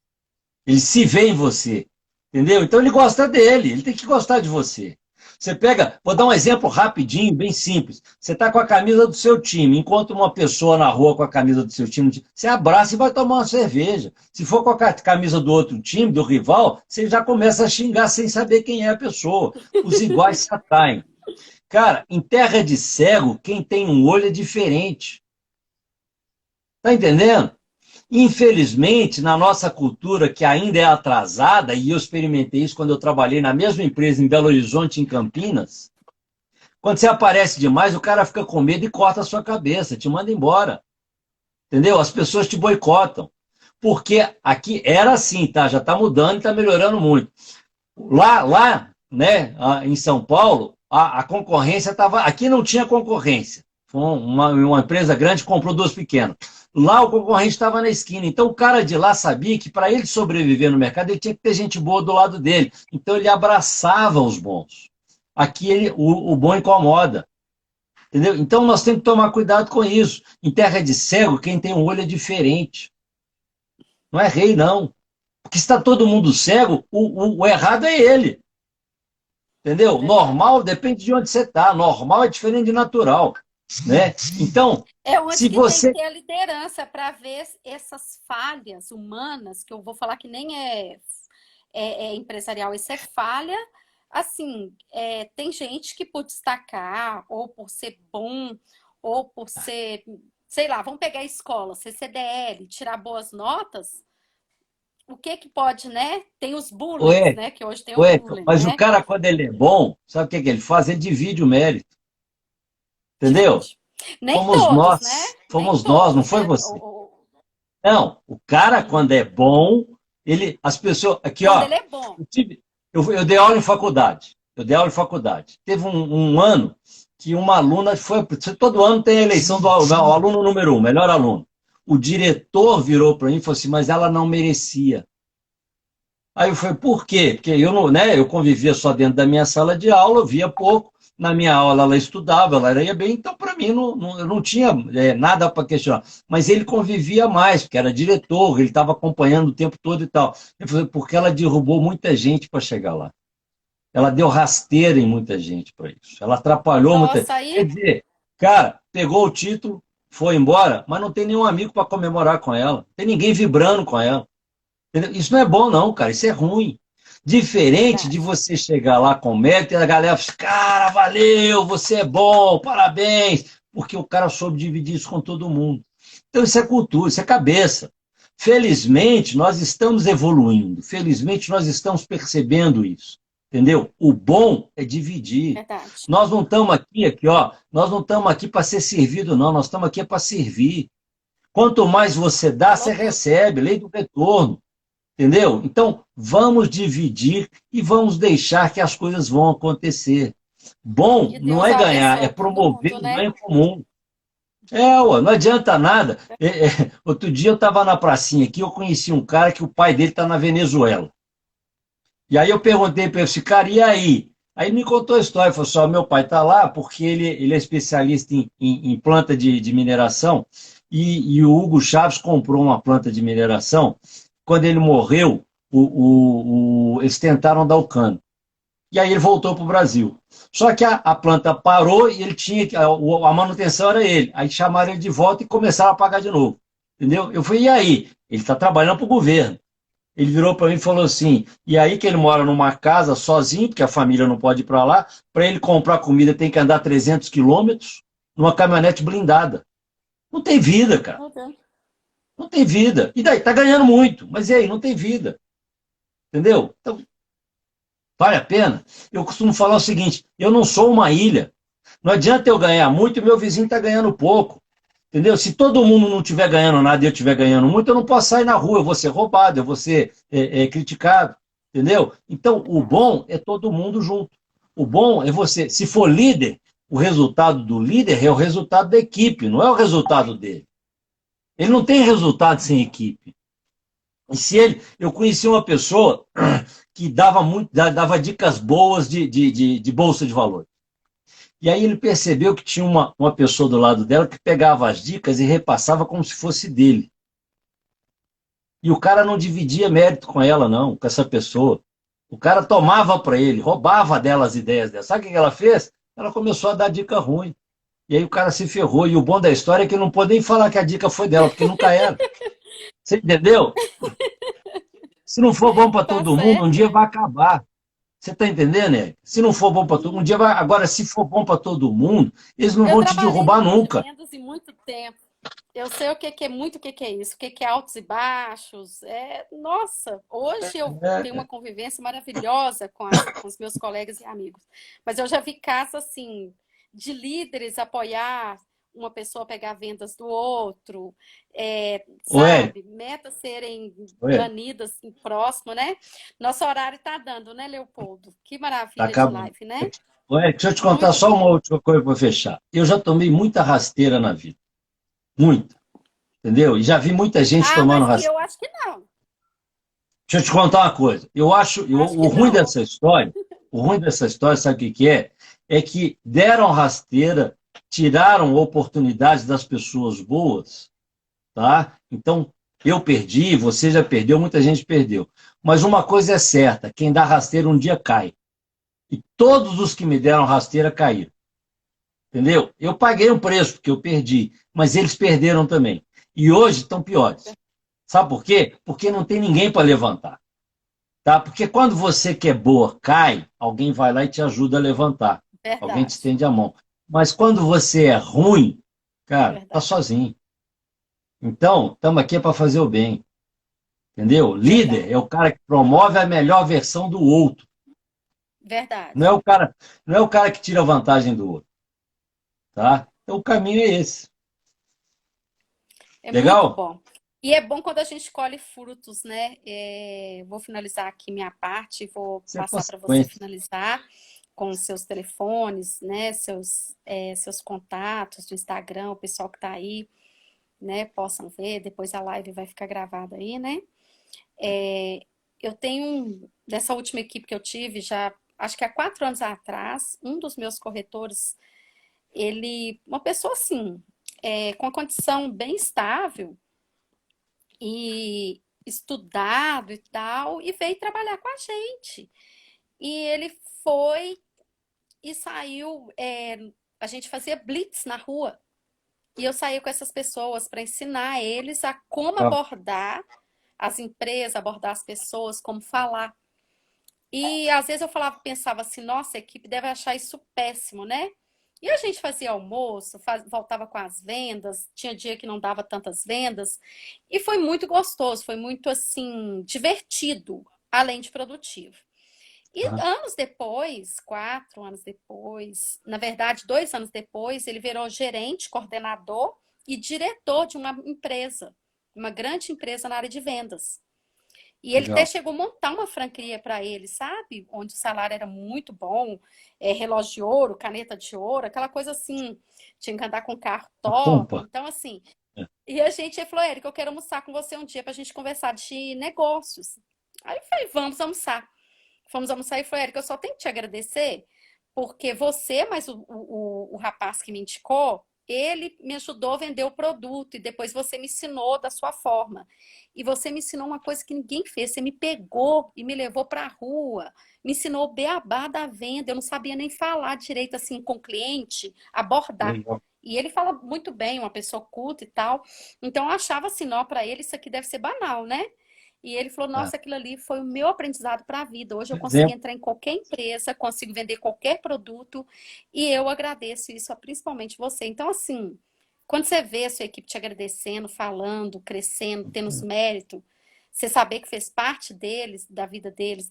Ele se vê em você. Entendeu? Então ele gosta dele, ele tem que gostar de você. Você pega, vou dar um exemplo rapidinho, bem simples. Você está com a camisa do seu time, encontra uma pessoa na rua com a camisa do seu time, você abraça e vai tomar uma cerveja. Se for com a camisa do outro time, do rival, você já começa a xingar sem saber quem é a pessoa. Os iguais se atraem. Cara, em terra de cego, quem tem um olho é diferente. Tá entendendo? Infelizmente, na nossa cultura, que ainda é atrasada, e eu experimentei isso quando eu trabalhei na mesma empresa em Belo Horizonte, em Campinas, quando você aparece demais, o cara fica com medo e corta a sua cabeça, te manda embora. Entendeu? As pessoas te boicotam. Porque aqui era assim, tá? Já está mudando e está melhorando muito. Lá, né, em São Paulo, a concorrência estava. Aqui não tinha concorrência. Foi uma empresa grande que comprou duas pequenas. Lá o concorrente estava na esquina. Então o cara de lá sabia que para ele sobreviver no mercado, ele tinha que ter gente boa do lado dele. Então ele abraçava os bons. Aqui o bom incomoda. Entendeu? Então nós temos que tomar cuidado com isso. Em terra de cego, quem tem um olho é diferente. Não é rei, não. Porque se está todo mundo cego, o errado é ele. É Entendeu? verdade. Normal depende de onde você está. Normal é diferente de natural. Né? Então, É onde se que tem que você. ter a liderança para ver essas falhas humanas, que eu vou falar que nem é empresarial, isso é falha. Assim, tem gente que por destacar, ou por ser bom, ou por ser, sei lá, vamos pegar a escola, ser CDL, tirar boas notas, o que que pode, né? Tem os bullies, Ué, né? Que hoje tem o ué, bullying, mas o né? cara, quando ele é bom, sabe o que, que ele faz? Ele divide o mérito. Entendeu? Divide. Nem todos, né? Nem Fomos nós, não todos, foi né? você. Não, o cara, quando é bom, as pessoas. Aqui, Quando ó, ele é bom. eu dei aula em faculdade. Eu dei aula em faculdade. Teve um ano que uma aluna foi. Todo ano tem a eleição do aluno número um, melhor aluno. O diretor virou para mim e falou assim, mas ela não merecia. Aí eu falei, por quê? Porque eu não, né, eu convivia só dentro da minha sala de aula, eu via pouco. Na minha aula ela estudava, ela ia bem, então para mim eu não tinha nada para questionar. Mas ele convivia mais, porque era diretor, ele estava acompanhando o tempo todo e tal. Eu falei, porque ela derrubou muita gente para chegar lá. Ela deu rasteira em muita gente para isso. Ela atrapalhou muita. Nossa, Quer aí dizer, cara, pegou o título, foi embora, mas não tem nenhum amigo para comemorar com ela. Não tem ninguém vibrando com ela. Entendeu? Isso não é bom, não, cara. Isso é ruim. Diferente de verdade. você chegar lá com mérito e a galera fala, cara, valeu, você é bom, parabéns. Porque o cara soube dividir isso com todo mundo. Então, isso é cultura, isso é cabeça. Felizmente, nós estamos evoluindo. Felizmente, nós estamos percebendo isso. Entendeu? O bom é dividir. Verdade. Nós não estamos aqui, ó. Nós não estamos aqui para ser servido, não. Nós estamos aqui para servir. Quanto mais você dá, Falou você tudo. recebe. Lei do retorno. Entendeu? Então, vamos dividir e vamos deixar que as coisas vão acontecer. Bom Que não Deus é ganhar, é abençoe todo promover mundo, o né? ganho comum. Ué, não adianta nada. Outro dia eu estava na pracinha aqui, eu conheci um cara que o pai dele está na Venezuela. E aí eu perguntei para ele, esse cara, e aí? Aí ele me contou a história, falou assim, meu pai está lá porque ele é especialista em planta de mineração e o Hugo Chaves comprou uma planta de mineração. Quando ele morreu, eles tentaram dar o cano. E aí ele voltou para o Brasil. Só que a planta parou e ele tinha que. A manutenção era ele. Aí chamaram ele de volta e começaram a pagar de novo. Entendeu? Eu falei, e aí? Ele está trabalhando para o governo. Ele virou para mim e falou assim: e aí que ele mora numa casa sozinho, porque a família não pode ir para lá, para ele comprar comida tem que andar 300 quilômetros numa caminhonete blindada. Não tem vida, cara. Meu Deus. Não tem vida. E daí? Tá ganhando muito, mas e aí? Não tem vida. Entendeu? Então, vale a pena? Eu costumo falar o seguinte: eu não sou uma ilha. Não adianta eu ganhar muito e meu vizinho está ganhando pouco. Entendeu? Se todo mundo não estiver ganhando nada e eu estiver ganhando muito, eu não posso sair na rua, eu vou ser roubado, eu vou ser criticado. Entendeu? Então, o Verdade. bom é todo mundo junto. O bom é você, se for líder, o resultado do líder é o resultado da equipe, não é o resultado dele. Ele não tem resultado sem equipe. E se ele, eu conheci uma pessoa que dava dicas boas de bolsa de valores. E aí ele percebeu que tinha uma pessoa do lado dela que pegava as dicas e repassava como se fosse dele. E o cara não dividia mérito com ela, não, com essa pessoa. O cara tomava para ele, roubava dela as ideias dela. Sabe o que ela fez? Ela começou a dar dica ruim. E aí o cara se ferrou. E o bom da história é que ele não pode nem falar que a dica foi dela, porque nunca era. Você entendeu? Se não for bom para Tá todo mundo, um certo, dia é. vai acabar. Você está entendendo, né? Se não for bom para todo mundo, um dia vai. Agora, se for bom para todo mundo, eles não Eu vão te trabalhei na derrubar área de nunca. vendas em muito tempo. Eu sei o que que é muito, o que que é isso, o que que é altos e baixos. Nossa, hoje eu tenho É, uma convivência maravilhosa com os meus colegas e amigos. Mas eu já vi casos assim de líderes apoiar uma pessoa pegar vendas do outro, Ué, sabe? Metas serem ué, banidas em próximo, né? Nosso horário está dando, né, Leopoldo? Que tá maravilha de acabando. live, né? Ué, deixa eu te contar Muito só uma bom. última coisa para fechar. Eu já tomei muita rasteira na vida. Muita. Entendeu? E já vi muita gente Ah, tomando mas rasteira. eu acho que não. Deixa eu te contar uma coisa. Eu acho, Acho o que ruim não. dessa história, o ruim dessa história, sabe o que que é? É que deram rasteira, tiraram oportunidades das pessoas boas, tá? Então, eu perdi, você já perdeu, muita gente perdeu. Mas uma coisa é certa, quem dá rasteira um dia cai. E todos os que me deram rasteira caíram. Entendeu? Eu paguei um preço, porque eu perdi, mas eles perderam também. E hoje estão piores. Sabe por quê? Porque não tem ninguém para levantar. Tá? Porque quando você que é boa cai, alguém vai lá e te ajuda a levantar. Alguém te Verdade. estende a mão. Mas quando você é ruim, cara, tá Verdade. sozinho. Então, estamos aqui para fazer o bem. Entendeu? Líder Verdade. é o cara que promove a melhor versão do outro. Não é Verdade. o cara, não é o cara que tira vantagem do outro. Tá? Então o caminho é esse. É muito Legal? bom. E é bom quando a gente colhe frutos, né? Vou finalizar aqui minha parte, vou Isso é passar para você consequência. finalizar com os seus telefones, né? Seus contatos do Instagram, o pessoal que está aí, né? Possam ver. Depois a live vai ficar gravada aí, né? Eu tenho, dessa última equipe que eu tive, já acho que há 4 anos atrás, um dos meus corretores, uma pessoa assim, com a condição bem estável e estudado e tal, e veio trabalhar com a gente. E ele foi e saiu. A gente fazia blitz na rua. E eu saía com essas pessoas para ensinar eles a como abordar as empresas, abordar as pessoas, como falar. E às vezes eu falava, pensava assim, nossa, a equipe deve achar isso péssimo, né? E a gente fazia almoço, voltava com as vendas, tinha dia que não dava tantas vendas, e foi muito gostoso, foi muito assim, divertido, além de produtivo. E Tá? anos depois, 4 anos depois, na verdade, 2 anos depois, ele virou gerente, coordenador e diretor de uma empresa, uma grande empresa na área de vendas. E ele até Legal. chegou a montar uma franquia para ele, sabe? Onde o salário era muito bom, relógio de ouro, caneta de ouro, aquela coisa assim, tinha que andar com carro A top. pompa. Então, assim, É. e a gente falou, Érica, eu quero almoçar com você um dia para a gente conversar de negócios. Aí eu falei, vamos almoçar. Fomos almoçar e falou, Érica, eu só tenho que te agradecer, porque você, mas o rapaz que me indicou, ele me ajudou a vender o produto e depois você me ensinou da sua forma. E você me ensinou uma coisa que ninguém fez. Você me pegou e me levou para a rua, me ensinou o beabá da venda. Eu não sabia nem falar direito assim com o cliente, abordar. Legal. E ele fala muito bem, uma pessoa culta e tal. Então eu achava assim, não, para ele isso aqui deve ser banal, né? E ele falou, Ah, nossa, aquilo ali foi o meu aprendizado para a vida. Hoje eu consigo exemplo. entrar em qualquer empresa, consigo vender qualquer produto e eu agradeço isso a principalmente você. Então, assim, quando você vê a sua equipe te agradecendo, falando, crescendo, tendo os méritos, você saber que fez parte deles, da vida deles,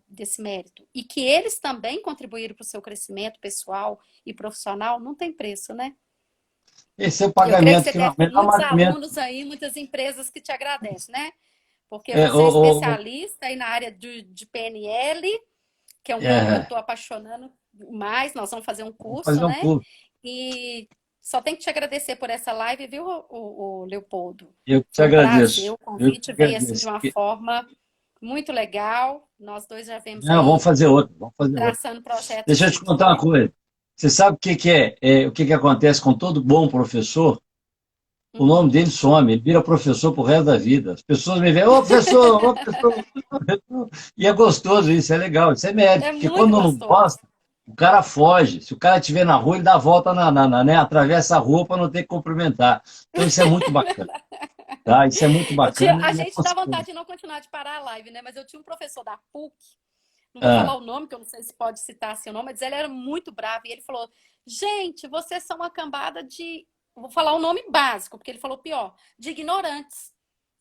desse mérito, e que eles também contribuíram para o seu crescimento pessoal e profissional, não tem preço, né? Esse é o Eu creio que pagamento você que deve não, ter melhor muitos pagamento. alunos aí, muitas empresas que te agradecem, né? Porque É, você é especialista aí na área de PNL, que é um ramo que eu é, estou apaixonando mais. Nós vamos fazer um vamos curso, fazer um né? curso. E só tenho que te agradecer por essa live, viu, o Leopoldo? Eu que te Foi um prazer. agradeço. O Eu que te convite veio assim de agradeço. uma forma muito legal. Nós dois já vemos Não, vamos aí fazer outro, vamos fazer outro. traçando projetos Deixa eu te juntos, contar uma né? coisa. Você sabe o que que acontece com todo bom professor? O nome Uhum. dele some, ele vira professor pro resto da vida. As pessoas me veem, ô professor, e é gostoso isso, é legal, isso é mérito, É porque muito quando não gostoso. gosta, o cara foge. Se o cara estiver na rua, ele dá a volta né, atravessa a rua para não ter que cumprimentar. Então isso é muito bacana, tá? Isso é muito bacana A e é gente dá gostoso. vontade de não continuar de parar a live, né? Mas eu tinha um professor da PUC, não vou falar Ah, o nome, que eu não sei se pode citar seu nome, mas ele era muito bravo e ele falou: gente, vocês são uma cambada de. Vou falar o nome básico, porque ele falou pior, de ignorantes.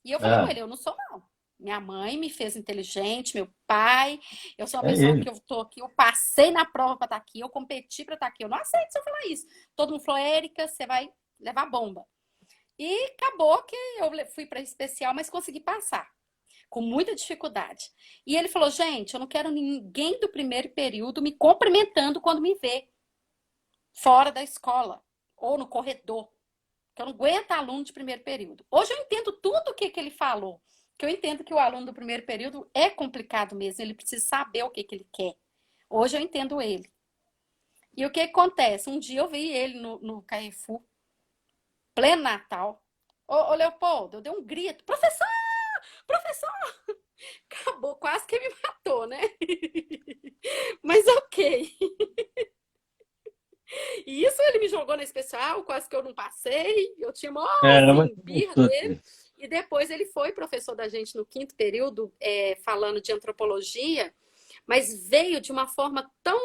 E eu falei com ah, ele: eu não sou, não. Minha mãe me fez inteligente, meu pai. Eu sou uma é pessoa que ele. eu tô aqui, eu passei na prova para estar aqui, eu competi para estar aqui. Eu não aceito se eu falar isso. Todo mundo falou: Érica, você vai levar bomba. E acabou que eu fui para especial, mas consegui passar com muita dificuldade. E ele falou: gente, eu não quero ninguém do primeiro período me cumprimentando quando me vê fora da escola ou no corredor, que eu não aguento aluno de primeiro período. Hoje eu entendo tudo o que ele falou, que eu entendo que o aluno do primeiro período é complicado mesmo, ele precisa saber o que ele quer. Hoje eu entendo ele. E o que acontece? Um dia eu vi ele no Carrefour, pleno Natal. Ô, Leopoldo, eu dei um grito: professor, professor! Acabou, quase que me matou, né? Mas ok. E isso ele me jogou na especial, quase que eu não passei. Eu tinha mó, É, mas assim, é birra gostoso dele. isso. E depois ele foi professor da gente no quinto período, falando de antropologia, mas veio de uma forma tão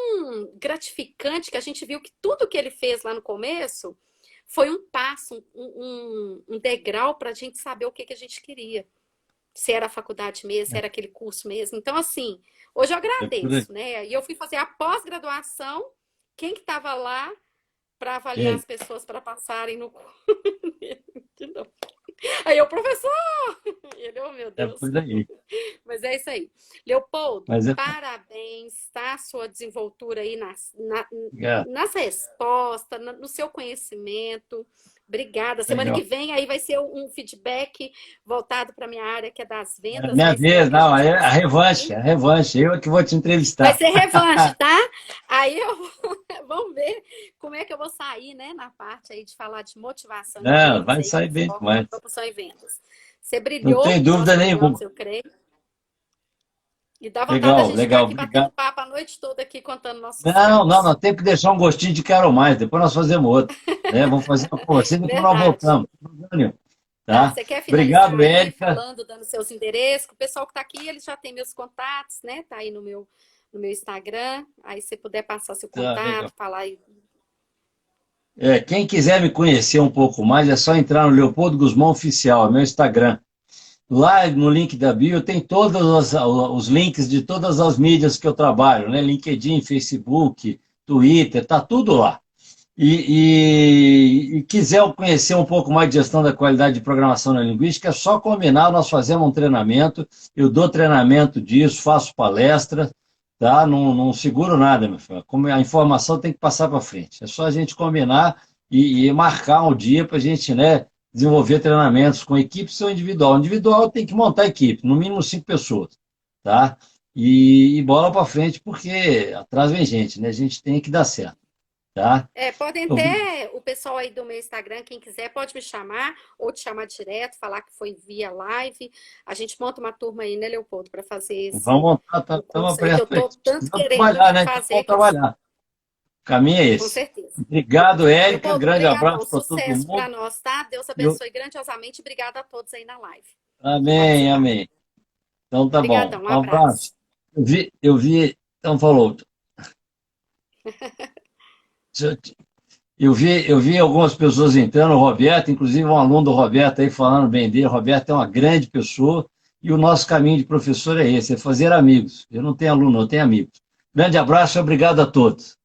gratificante que a gente viu que tudo que ele fez lá no começo foi um passo, um degrau para a gente saber o que a gente queria. Se era a faculdade mesmo, se era aquele curso mesmo. Então, assim, hoje eu É por aí. agradeço, né? E eu fui fazer a pós-graduação, quem que estava lá para avaliar Ele. as pessoas para passarem no curso? Aí eu, professor! E ele, oh meu É Deus. por aí. Mas é isso aí. Leopoldo, Mas é. parabéns, tá? Sua desenvoltura aí Obrigado. nas respostas, no seu conhecimento. Obrigada. Semana que Legal. vem aí vai ser um feedback voltado para minha área, que é das É vendas, minha mas espero vez, que a não, gente é a consiga revanche, aí. a revanche. Eu é que vou te Vai entrevistar. ser revanche, tá? Aí eu vamos ver como é que eu vou sair, né, na parte aí de falar de motivação em Não, vendas vai aí com sair bem foco na demais. propulsão em vendas. Você Não brilhou, tem nós dúvida brilhamos, nenhuma. eu creio. E dá vontade da Legal, gente ficar legal, aqui batendo obrigado. papo a noite toda aqui contando nossos Não, não, casos. nós temos que deixar um gostinho de quero mais. Depois nós fazemos outro. Né? Vamos fazer uma com você, depois nós Verdade. voltamos. Não tem problema nenhum. Tá, Tá? você quer finalizar Obrigado, aí Érica. falando, dando seus endereços? O pessoal que está aqui, eles já tem meus contatos, né? Tá aí no meu Instagram. Aí se puder passar seu Tá, legal. contato, falar aí. Quem quiser me conhecer um pouco mais, é só entrar no Leopoldo Guzmão Oficial, meu Instagram. Lá no link da bio tem todos os links de todas as mídias que eu trabalho, né? LinkedIn, Facebook, Twitter, tá tudo lá. E quiser conhecer um pouco mais de gestão da qualidade de programação na linguística, é só combinar, nós fazemos um treinamento, eu dou treinamento disso, faço palestra, tá? Não, não seguro nada, meu filho. Como a informação tem que passar para frente. É só a gente combinar e marcar um dia para a gente, né, desenvolver treinamentos com equipes ou individual. Individual tem que montar equipe, no mínimo 5 pessoas, tá? E bola para frente, porque atrás vem gente, né? A gente tem que dar certo. tá? Podem Eu vi- ter o pessoal aí do meu Instagram, quem quiser, pode me chamar ou te chamar direto, falar que foi via live. A gente monta uma turma aí, né, Leopoldo, para fazer Vamos o estamos curso aí que eu abertos aí. tô tanto Vamos querendo trabalhar, né? Então fazer vamos aqui. trabalhar. O caminho é Com esse. certeza. Obrigado, Érica. Leopoldo, Grande brigadão. abraço para todo Sucesso para mundo. nós, tá? Deus Eu... abençoe grandiosamente. Obrigada a todos aí na live que Amém, participaram. amém. Então tá bom. Obrigadão, um Um abraço. abraço. Então falou. Eu vi algumas pessoas entrando, o Roberto, inclusive um aluno do Roberto aí falando bem dele. O Roberto é uma grande pessoa e o nosso caminho de professor é esse, é fazer amigos. Eu não tenho aluno, eu tenho amigos. Grande abraço e obrigado a todos.